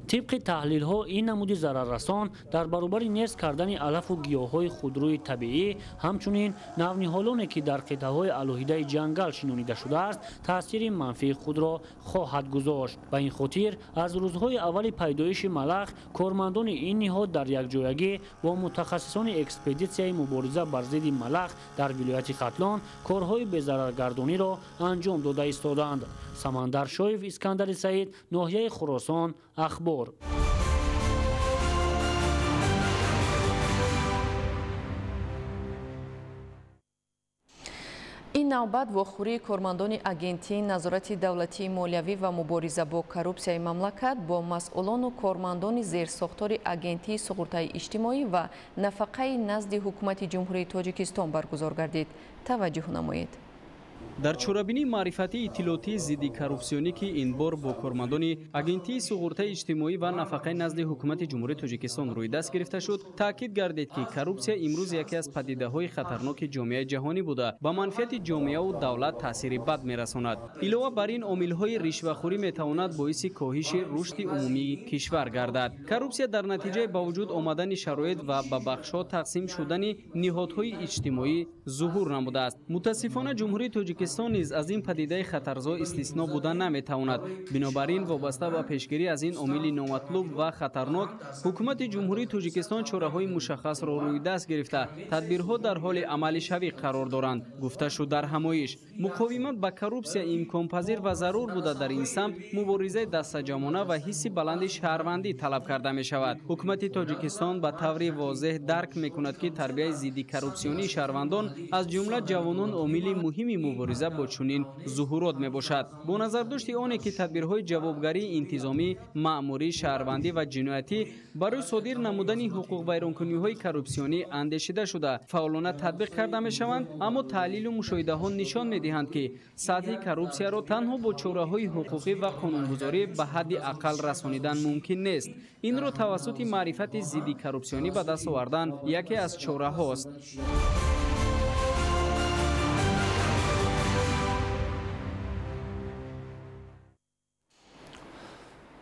طبق تحلیل ها این نمود ضرررسان در برابر نیست کردن علف و گیاه های خودروی طبیعی همچنین نونیهالانی که در قطعه های الوهیده جنگل شنونیده شده است تاثیر منفی خود را خواهد گذاشت. و این خاطر از روزهای اول پیدایش ملخ کارمندان این نهاد در یک جایگی با متخصصان اکسپدیسیای مبارزه بر ضد ملخ در ولایت ختلان کارهای بی‌ضررگردانی را انجام داده ایستادند. سمندر شایف، اسکندر سید، ناحیه خراسان، اخبار. این نوبت واخوری کارمندان агентии назорати давлатии молиявӣ ва мубориза бо коррупсияи мамлакат бо масъулону кормандони зерсохтори агентии суғуртаи иҷтимоӣ ва нафақаи назди ҳукумати ҷумҳурии тоҷикистон баргузор гардид. таваҷҷӯҳ намоед. дар чорабинии маърифатии иттилоотии зидди коррупсионӣ ки ин бор бо кормандони агентии суғуртаи иҷтимоӣ ва нафақаи назди ҳукумати ҷумҳурии тоҷикистон рӯйдаст гирифта шуд, таъкид гардид ки коррупсия имрӯз яке аз падидаҳои хатарноки ҷомеаи ҷаҳонӣ буда ба манфиати ҷомеаву давлат таъсири бад мерасонад. илова бар ин омилҳои ришвахӯрӣ метавонад боиси коҳиши рушди умумии кишвар гардад. коррупсия дар натиҷаи ба вуҷуд омадани шароит ва ба бахшҳо тақсим шудани ниҳодҳои иҷтимоӣ зуҳур намудааст. мутаассифона ҷумҳурии тоҷикистон низ аз ин падидаи хатарзо истисно буда наметавонад. бинобар ин вобаста ба пешгирӣ аз ин омили номатлуб ва хатарнок ҳукумати ҷумҳурии тоҷикистон чораҳои мушаххасро рӯйдаст гирифта тадбирҳо дар ҳоли амалишавӣ қарор доранд. гуфта шуд дар ҳамоиш муқовимат ба коррупсия имконпазир ва зарур буда дар ин самт муборизаи дастаҷамона ва ҳисси баланди шаҳрвандӣ талаб карда мешавад. ҳукумати тоҷикистон ба таври возеҳ дарк мекунад ки тарбияи зидди коррупсионии шаҳрвандон аз ҷумла ҷавонон омили муҳими мубориза мубориза бо чунин зуҳурот мебошад. бо назардошти оне ки тадбирҳои ҷавобгарии интизомӣ, маъмурӣ, шаҳрвандӣ ва ҷиноятӣ барои содир намудани ҳуқуқвайронкуниҳои коррупсионӣ андешида шуда фаъолона татбиқ карда мешаванд, аммо таҳлилу мушоҳидаҳо нишон медиҳанд ки сатҳи коррупсияро танҳо бо чораҳои ҳуқуқӣ ва қонунгузорӣ ба ҳадди аққал расонидан мумкин нест. инро тавассути маърифати зидди коррупсионӣ ба даст овардан яке аз чораҳост.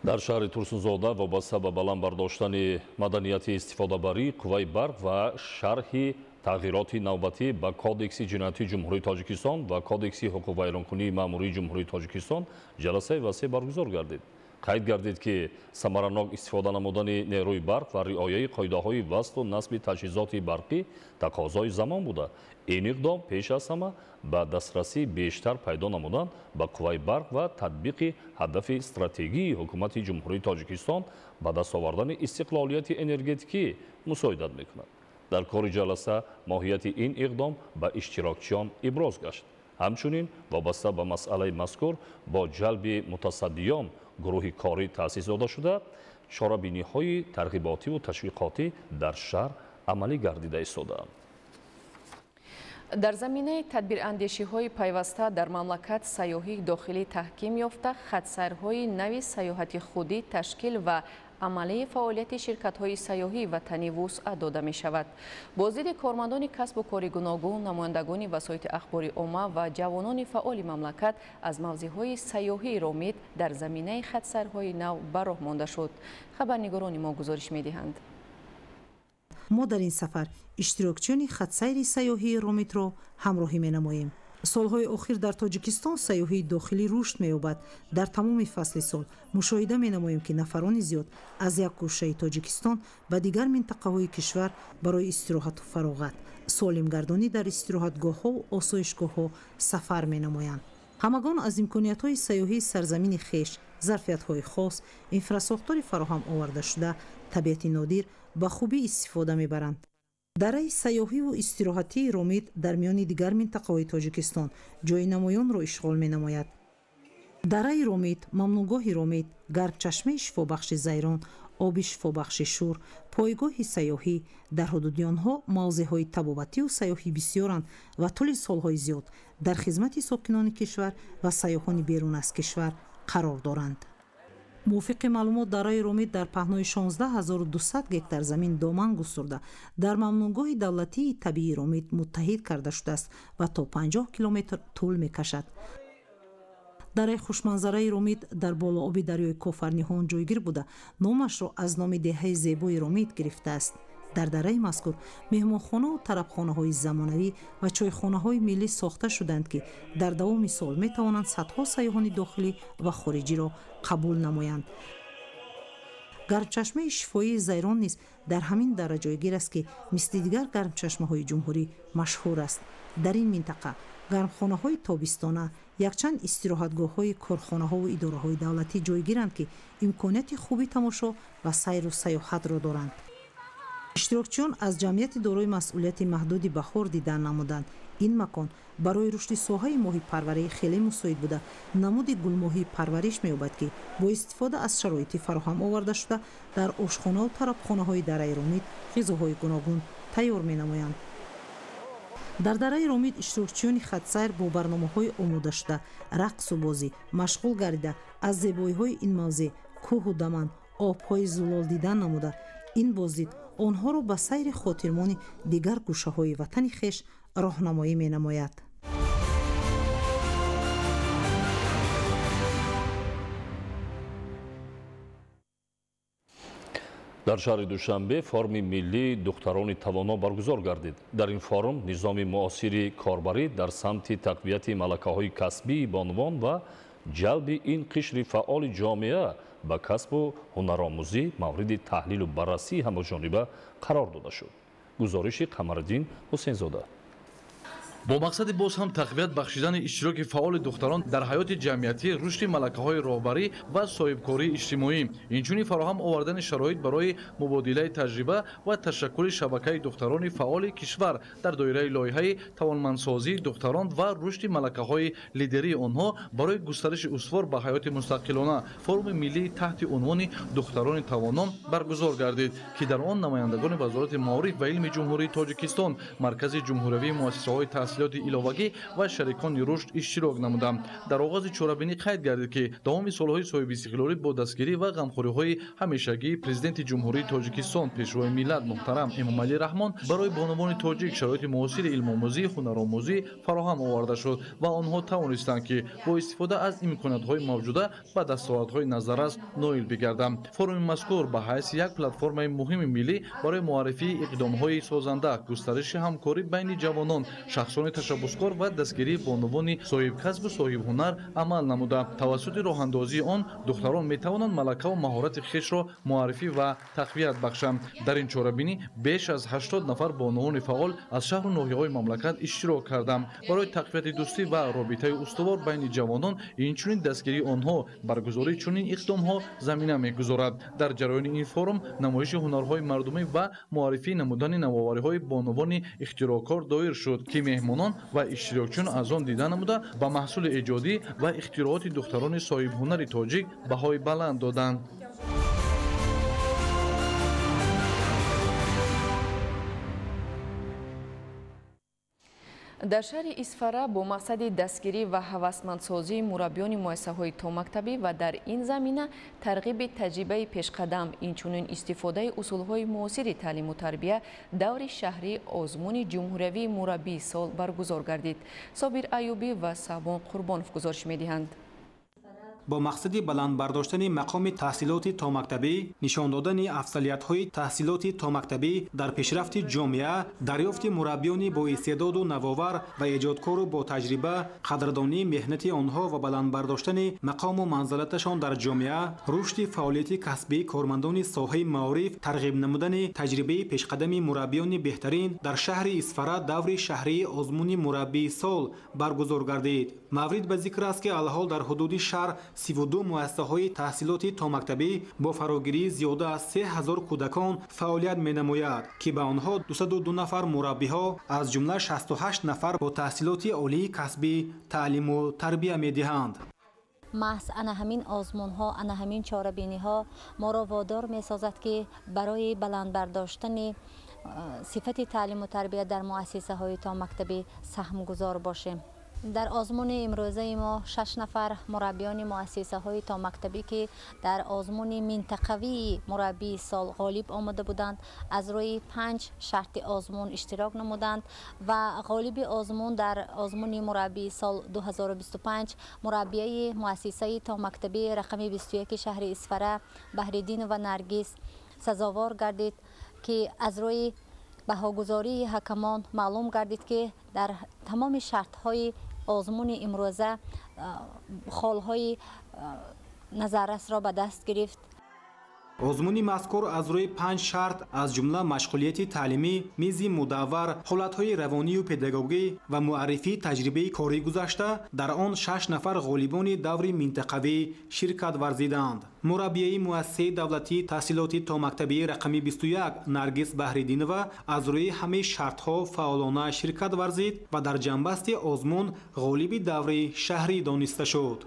дар шаҳри турсунзода вобаста ба баланд бардоштани маданияти истифодабарӣ қувваи барқ ва шарҳи тағйироти навбатӣ ба кодекси ҷиноятии ҷумҳурии тоҷикистон ва кодекси ҳуқуқвайронкунии маъмурии ҷумҳурии тоҷикистон ҷаласаи васеъ баргузор гардид. қайд гардид ки самаранок истифода намудани нерӯи барқ ва риояи қоидаҳои васлу насби таҷҳизоти барқӣ тақозои замон буда. ин иқдом пеш аз ҳама ба дастрасӣ бештар пайдо намудан ба қувваи барқ ва татбиқи ҳадафи стратегии ҳукумати ҷумҳурии тоҷикистон ба даст овардани истиқлолияти энергетикӣ мусоидат мекунад. дар кори ҷаласа моҳияти ин иқдом ба иштирокчиён иброз гашт. ҳамчунин вобаста ба масъалаи мазкур бо ҷалби мутасаддиён гурӯҳи корӣ таъсис дода шуда чорабиниҳои тарғиботиву ташвиқотӣ дар шаҳр амалӣ гардида истодаанд. дар заминаи тадбирандешиҳои пайваста дар мамлакат сайёҳии дохилӣ таҳким ёфта хатсайрҳои нави сайёҳати худӣ ташкил ва амалии фаъолияти ширкатҳои сайёҳӣ ватанӣ вусъат дода мешавад. бо зидди кормандони касбу кори гуногун, намояндагони васоити ахбори омма ва ҷавонони фаъоли мамлакат аз мавзеъҳои сайёҳии ромид дар заминаи хатсайрҳои нав ба роҳ монда шуд. хабарнигорони мо гузориш медиҳанд. мо дар ин сафар иштирокчиёни хатсайри сайёҳии ромидро ҳамроҳӣ менамоем. солҳои охир дар тоҷикистон сайёҳии дохилӣ рушд меёбад. дар тамоми фасли сол мушоҳида менамоем ки нафарони зиёд аз як гӯшаи тоҷикистон ба дигар минтақаҳои кишвар барои истироҳату фароғат, солимгардонӣ дар истироҳатгоҳҳову осоишгоҳҳо сафар менамоянд. ҳамагон аз имкониятҳои сайёҳии сарзамини хеш, зарфиятҳои хос, инфрасохтори фароҳам овардашуда, табиати нодир ба хубӣ истифода мебаранд. дараи сайёҳиву истироҳатии ромид дар миёни дигар минтақаҳои тоҷикистон ҷойи намоёнро ишғол менамояд. дараи ромид, мамнуъгоҳи ромид, гармчашмаи шифобахши зайрон, оби шифобахши шур, пойгоҳи сайёҳӣ дар ҳудуди онҳо мавзеъҳои табобатию сайёҳӣ бисёранд ва тӯли солҳои зиёд дар хизмати сокинони кишвар ва сайёҳони берун аз кишвар қарор доранд. мувофиқи маълумот дараи ромид дар паҳнои 16200 гектар замин доман густурда дар мамнуъгоҳи давлатии табиии ромид муттаҳид карда шудааст ва то 50 километр тӯл мекашад. дараи хушманзараи ромид дар болооби дарёи кофарниҳон ҷойгир буда номашро аз номи деҳаи зебои ромид гирифтааст. дар дараи мазкур меҳмонхонаву тарабхонаҳои замонавӣ ва чойхонаҳои миллӣ сохта шуданд ки дар давоми сол метавонанд садҳо сайёҳони дохилӣ ва хориҷиро қабул намоянд. гармчашмаи шифоии зайрон низ дар ҳамин дара ҷойгир аст ки мисли дигар гармчашмаҳои ҷумҳурӣ машҳур аст. дар ин минтақа гармхонаҳои тобистона, якчанд истироҳатгоҳҳои корхонаҳову идораҳои давлатӣ ҷойгиранд ки имконияти хуби тамошо ва сайру сайёҳатро доранд. иштирокчиён аз ҷамъияти дорои масъулияти маҳдуди баҳор дидан намуданд. ин макон барои рушди соҳаи моҳӣ парварӣ хеле мусоид буда намуди гулмоҳӣ парвариш меёбад ки бо истифода аз шароити фароҳам овардашуда дар ошхонаву тарабхонаҳои дараи ромид ғизоҳои гуногун тайёр менамоянд. дар дараи ромид иштирокчиёни хатсайр бо барномаҳои омодашуда рақсу бозӣ машғул гардида аз зебоиҳои ин мавзеъ, кӯҳу даман, обҳои зулол дидан намуда ин боздид онҳоро ба сайри хотирмони дигар гӯшаҳои ватани хеш роҳнамоӣ менамояд. дар шаҳри душанбе форуми миллии духтарони тавоно баргузор гардид. дар ин форум низоми муосири корбарӣ дар самти тақвияти малакаҳои касбии бонувон ва ҷалби ин қишри фаъоли ҷомеа ба касбу ҳунаромӯзӣ мавриди таҳлилу баррасии ҳамаҷониба қарор дода шуд. гузориши Қамариддин Ҳусейнзода. бо мақсади боз ҳам тақвият бахшидани иштироки фаъоли духтарон дар ҳаёти ҷамъиятӣ, рушди малакаҳои роҳбарӣ ва соҳибкории иҷтимоӣ, инчунин фароҳам овардани шароит барои мубодилаи таҷриба ва ташаккули шабакаи духтарони фаъоли кишвар дар доираи лоиҳаи тавонмандсозии духтарон ва рушди малакаҳои лидерии онҳо барои густариши устувор ба ҳаёти мустақилона форуми миллии таҳти унвони духтарони тавонон баргузор гардид, ки дар он намояндагони вазорати маориф ва илми ҷумҳурии Тоҷикистон, маркази ҷумҳуриявии муассисаҳои таҳсилоти иловагӣ ва шарикони рушд иштирок намуданд. Дар оғози чорабинӣ қайд гардид, ки давоми солҳои соҳибистиқлолӣ бо дастгирӣ ва ғамхориҳои ҳамешагии президенти ҷумҳурии Тоҷикистон, пешвои миллат муҳтарам Эмомалӣ Раҳмон барои бонувони тоҷик шароити муосири илмомӯзӣ, ҳунаромӯзӣ фароҳам оварда шуд ва онҳо тавонистанд, ки бо истифода аз имкониятҳои мавҷуда ба дастовардҳои назаррас ноил бигарданд. Форуми мазкур ба ҳайси як платформаи муҳими миллӣ барои муаррифии иқдомҳои созанда, густариши ҳамкорӣ байни ҷавонон, шахсони ташаббускор ва дастгирии бонувони соҳибкасбу соҳибҳунар амал намуда, тавассути роҳандозии он духтарон метавонанд малака ва маҳорати хешро муаррифӣ ва тақвият бахшанд. Дар ин чорабинӣ беш аз 80 нафар бонувони фаъол аз шаҳру ноҳияҳои мамлакат иштирок карданд. Барои тақвияти дӯстӣ ва робитаи устувор байни ҷавонон, инчунин дастгирии онҳо баргузории чунин иқдомҳо замина мегузорад. Дар ҷараёни ин форум намоиши ҳунарҳои мардумӣ ва муаррифӣ намудани навовариҳои бонувони ихтироъкор доир шуд, ки меҳмонон ва иштирокчиён аз он дида намуда ба маҳсули эҷодӣ ва ихтироъоти духтарони соҳибҳунари тоҷик баҳои баланд доданд. дар шаҳри Исфара бо мақсади дастгирӣ ва ҳавасмандсозии мураббиёни муассисаҳои томактабӣ ва дар ин замина тарғиби таҷрибаи пешқадам, инчунин истифодаи усулҳои муосири таълиму тарбия даври шаҳрии озмуни ҷумҳуриявии мураббии сол баргузор гардид. Собир Аюбӣ ва Сабон Қурбонов гузориш медиҳанд. бо мақсади баланд бардоштани мақоми таҳсилоти томактабӣ, нишон додани афзалиятҳои таҳсилоти томактабӣ дар пешрафти ҷомеа, дарёфти мураббиёни боистеъдоду навовар ва эҷодкору бо таҷриба, қадрдонии меҳнати онҳо ва баланд бардоштани мақому манзилаташон дар ҷомеа, рушди фаъолияти касбии кормандони соҳаи маориф, тарғиб намудани таҷрибаи пешқадами мураббиёни беҳтарин дар шаҳри Исфара даври шаҳрии озмуни мураббии сол баргузор гардид. маврид ба зикр аст, ки алҳол дар ҳудуди шаҳр 32 муассисаҳои таҳсилоти томактабӣ бо фарогирии зиёда аз 3000 кӯдакон фаъолият менамояд, ки ба онҳо 202 нафар мураббиҳо аз ҷумла 68 нафар бо таҳсилоти олии касбӣ таълиму тарбия медиҳанд. محض انا همین آزمون ها، انا همین چاره‌بینی ها ما را وادار می سازد که برای بلند برداشتن صفت تعلیم و تربیت در مؤسسه های تا مکتبی سهم گذار باشیم. در آزمون امروزه ما 6 نفر مربیان مؤسسه های تا مکتبی که در آزمون منطقوی مربی سال غالب آمده بودند، از روی 5 شرط آزمون اشتراک نمودند و غالب آزمون در آزمون مربی سال 2025 مربیای مؤسسه تا مکتبی رقم 21 شهر اسفره بهرالدین و نرگس سزاوار گردید که از روی بهاگذاری حکمان معلوم گردید که در تمام شرط های آزمون امروزه خالهای نظررس را به دست گرفت. آزمون مذکور از روی 5 شرط از جمله مشغولیت تعلیمی، میزی مدور، حالتهای روانی و پداگوژی و معرفی تجربه کاری گذشته، در آن 6 نفر غالبان دور منطقوی شرکت ورزیدند. مربیه مؤسسه دولتی تحصیلاتی تا مکتبی رقم 21 نرگس بهرالدینова از روی همه شرطها فعالانه شرکت ورزید و در جنبست آزمون غالب دور شهری دانسته شد.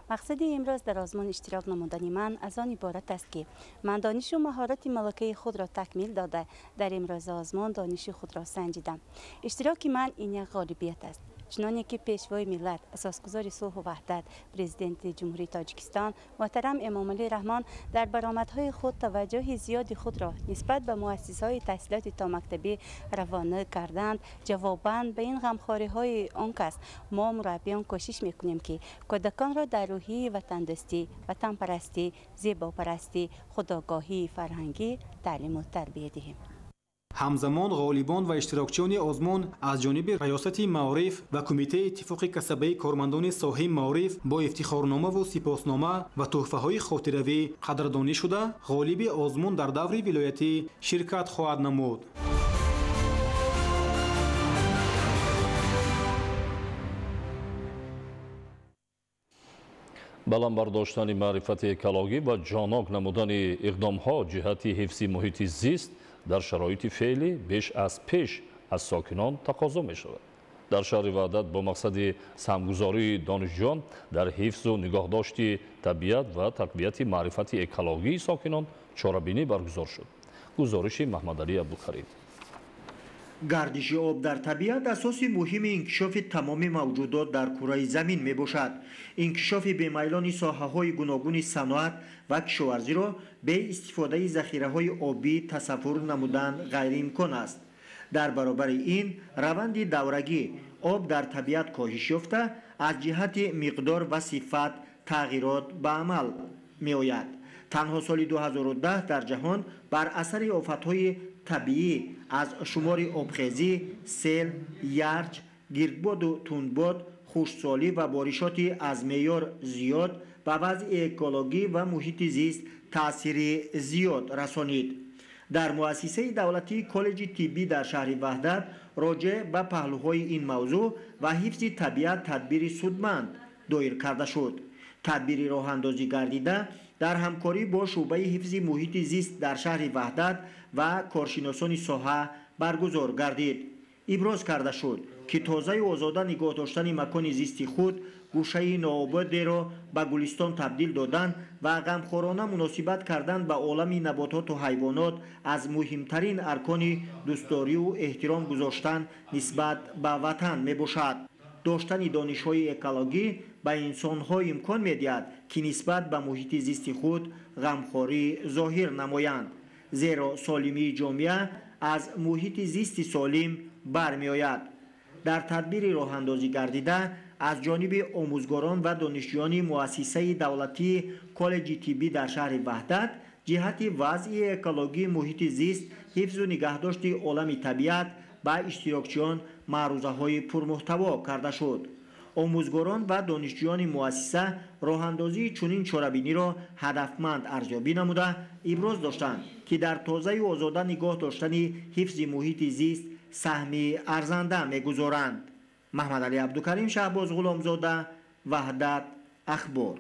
مقصد امروز در آزمون اشتراک نمودن من از آن عبارت است که من دانش و مهارت ملکه خود را تکمیل داده در امروز آزمون دانش خود را سنجیدم. اشتراک من این یک غالبیت است. چنانه که پیشوای ملت، اساسگزار صلح و وحدت، پرزیدنت جمهوری تاجیکستان محترم امامعلی رحمان در برآمدهای خود توجه زیاد خود را نسبت به مؤسسه‌های تحصیلات تا مکتبی روانه کردند، جواباً به این غمخوری‌های آن کس ما مربیان کوشش می‌کنیم که کودکان را در روحیه وطن‌دوستی، وطن‌پرستی، زیباپرستی، خودآگاهی فرهنگی تعلیم و تربیت دهیم. همزمان غالبان و اشتراکچیان آزمون از جانب ریاست معارف و کمیته اتفاق کسبی کارمندان ساحه معارف با افتخارنامه و سپاسنامه و تحفه‌های خاطره‌ای قدردانی شده غالب آزمون در دور ولایتی شرکت خواهد نمود. баландбардоштани маърифати экологӣ ва ҷонок намудани иқдомҳо ҷиҳати ҳифзи муҳити зист дар шароити феълӣ беш аз пеш аз сокинон тақозо мешавад. дар шаҳри ваҳдат бо мақсади самгузории донишҷӯён дар ҳифзу нигоҳдошти табиат ва тақвияти маърифати экологии сокинон чорабинӣ баргузор шуд. гузориши маҳмадалӣ абдукарим. гардиши об дар табиат асоси муҳими инкишофи тамоми мавҷудот дар кураи замин мебошад. инкишофи бемайлони соҳаҳои гуногуни саноат ва кишоварзиро бе истифодаи захираҳои обӣ тасаввур намудан ғайриимкон аст. дар баробари ин раванди даврагӣ об дар табиат коҳиш ёфта аз ҷиҳати миқдор ва сифат тағйирот ба амал меояд. танҳо соли 2010 дар ҷаҳон бар асари офатҳои табиӣ аз шумори обхезӣ, сел, ярч, гирдбоду тунбод, хушксолӣ ва боришоти аз меъёр зиёд ба вазъи экологӣ ва муҳити зист таъсири зиёд расонид. дар муассисаи давлатии коллеҷи тиббӣ дар шаҳри ваҳдат роҷеъ ба паҳлӯҳои ин мавзӯъ ва ҳифзи табиат тадбири судманд доир карда шуд. тадбири роҳандозӣ гардида дар ҳамкорӣ бо шуъбаи ҳифзи муҳити зист дар шаҳри ваҳдат ва коршиносони соҳа баргузор гардид. иброз карда шуд ки тозаю озода нигоҳ доштани макони зисти худ гӯшаи ноободеро ба гулистон табдил додан ва ғамхорона муносибат кардан ба олами набототу ҳайвонот аз муҳимтарин аркони дӯстдорию эҳтиром гузоштан нисбат ба ватан мебошад. доштани донишҳои экологӣ ба инсонҳо имкон медиҳад ки нисбат ба муҳити зисти худ ғамхорӣ зоҳир намоянд, зеро солимии ҷомеа аз муҳити зисти солим бармеояд. дар тадбири роҳандозӣ гардида аз ҷониби омӯзгорон ва донишҷӯёни муассисаи давлатии коллеҷи тиббӣ дар шаҳри ваҳдат ҷиҳати вазъи экологии муҳити зист, ҳифзу нигоҳдошти олами табиат ба иштирокчиён маърузаҳои пурмуҳтаво карда шуд. омӯзгорон ва донишҷӯёни муассиса роҳандозии чунин чорабиниро ҳадафманд арзёбӣ намуда иброз доштанд ки дар тозаю озода нигоҳ доштани ҳифзи муҳити зист саҳми арзанда мегузоранд. маҳмадалӣ абдукарим, шаҳбоз ғуломзода, ваҳдат, ахбор.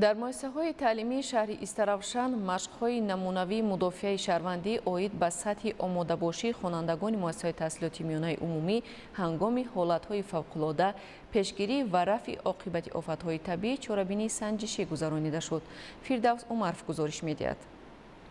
дар муассисаҳои таълимии шаҳри Истаравшан машқҳои намунавии мудофиаи шаҳрвандӣ оид ба сатҳи омодабошии хонандагони муассисаҳои таҳсилоти миёнаи умумӣ ҳангоми ҳолатҳои фавқулода, пешгирӣ ва рафъи оқибати офатҳои табиӣ чорабинии санҷишӣ гузаронида шуд. Фирдавс Умаров гузориш медиҳад.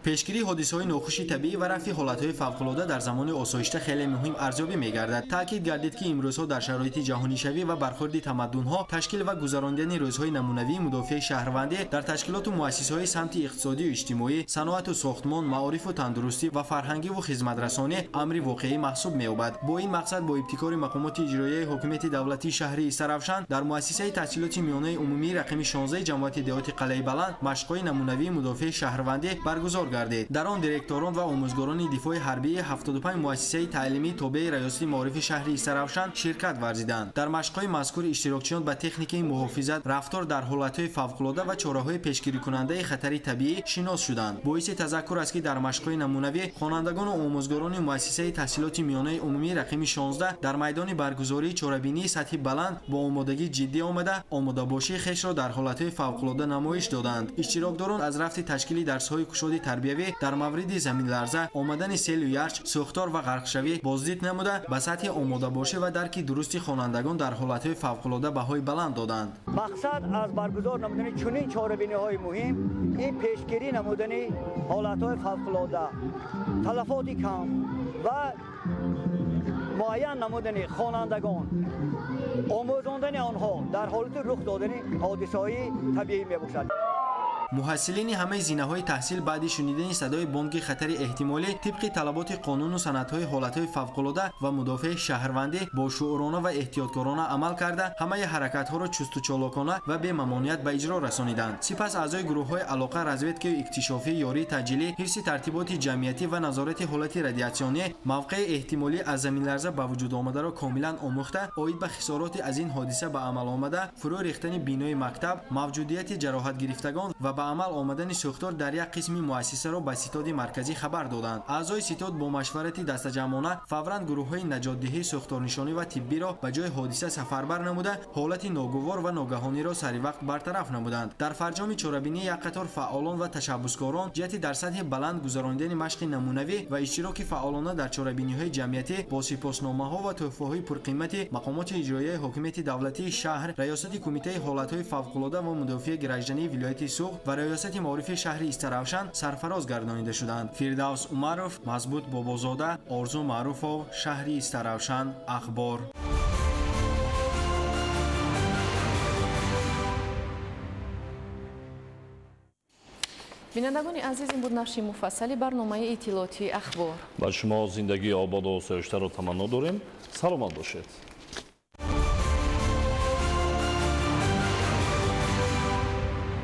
пешгирии ҳодисаҳои нохуши табиӣ ва рафъи ҳолатҳои фавқулода дар замони осоишта хеле муҳим арзёбӣ мегардад. таъкид гардид ки имрӯзҳо дар шароити ҷаҳонишавӣ ва бархӯрди тамаддунҳо ташкил ва гузарондани рӯзҳои намунавии мудофиаи шаҳрвандӣ дар ташкилоту муассисаҳои самти иқтисодию иҷтимоӣ, саноату сохтмон, маорифу тандурустӣ ва фарҳангиву хизматрасонӣ амри воқеӣ маҳсуб меёбад. бо ин мақсад бо ибтикори мақомоти иҷроияи ҳокимияти давлатии шаҳри Истаравшан дар муассисаи таҳсилоти миёнаи умумии рақами 16 ҷамъияти деҳоти Қалаи Баланд машқҳои намунавии мудофиаи шаҳрвандӣ баргузор гардид. дар он директорон ва омӯзгорони дифои ҳарбии 75 муассисаи таълимии тобеи раёсати маорифи шаҳри Истаравшан ширкат варзиданд. дар машқҳои мазкур иштирокчиён ба техникаи муҳофизат, рафтор дар ҳолатҳои фавқулода ва чораҳои пешгирикунандаи хатари табиӣ шинос шуданд. боиси тазаккур аст ки дар машқҳои намунавӣ хонандагону омӯзгорони муассисаи таҳсилоти миёнаи умумии рақами 16 дар майдони баргузории чорабинии сатҳи баланд бо омодагӣ ҷиддӣ омада омодабошии хешро дар ҳолатҳои фавқулода намоиш доданд. иштирокдорон аз рафти ташкили дарсҳои кушоди тарбиявӣ дар мавриди заминларза, омадани селу ярч, сӯхтор ва ғарқшавӣ боздид намуда ба сатҳи омодабошӣ ва дарки дурусти хонандагон дар ҳолатҳои фавқулода баҳои баланд доданд. мақсад аз баргузор намудани чунин чорабиниҳои муҳим ин пешгирӣ намудани ҳолатҳои фавқулода, талафоти кам ва муайян намудани хонандагон, омӯзондани онҳо дар ҳолати рух додани ҳодисаҳои табиӣ мебошад. муҳассилини ҳамаи зинаҳои таҳсил баъди шунидани садои бонки хатари эҳтимолӣ тибқи талаботи қонуну санадҳои ҳолатҳои фавқулода ва мудофиаи шаҳрвандӣ бо шуурона ва эҳтиёткорона амал карда ҳамаи ҳаракатҳоро чустучолокона ва бемамоният ба иҷро расониданд. сипас аъзои гурӯҳҳои алоқа, разведкаю иктишофӣ, ёрии таъҷилӣ, ҳифзи тартиботи ҷамъиятӣ ва назорати ҳолати радиатсионӣ мавқеи эҳтимолӣ аз заминларза ба вуҷуд омадаро комилан омӯхта, оид ба хисороти аз ин ҳодиса ба амал омада, фурӯ рехтани бинои мактаб, мавҷудияти ҷароҳатгирифтагон ва ба амал омадани сӯхтор дар як қисми муассисаро ба ситоди марказӣ хабар доданд. аъзои ситод бо машварати дастаҷамъона фавран гурӯҳҳои наҷотдиҳии сӯхторнишонӣ ва тиббиро ба ҷои ҳодиса сафарбар намуда ҳолати ногувор ва ногаҳониро саривақт бартараф намуданд. дар фарҷоми чорабинӣ як қатор фаъолон ва ташаббускорон ҷиҳати дар сатҳи баланд гузарондани машқи намунавӣ ва иштироки фаъолона дар чорабиниҳои ҷамъиятӣ бо сипосномаҳо ва тӯҳфаҳои пурқимати мақомоти иҷроияи ҳокимияти давлатии шаҳр, раёсати кумитаи ҳолатҳои фавқулода ва мудофиаи граждании вилояти Суғд ва раёсати маорифи шаҳри Истаравшан сарфароз гардонида шуданд. Фирдавс Умаров, Мазбут Бобозода, Орзу Маъруфов, шаҳри Истаравшан, Ахбор. бинандагони азиз, ин буд нашри муфассали барномаи иттилоотии ахбор. ба шумо зиндагии ободу осоиштаро таманно дорем. саломат бошед.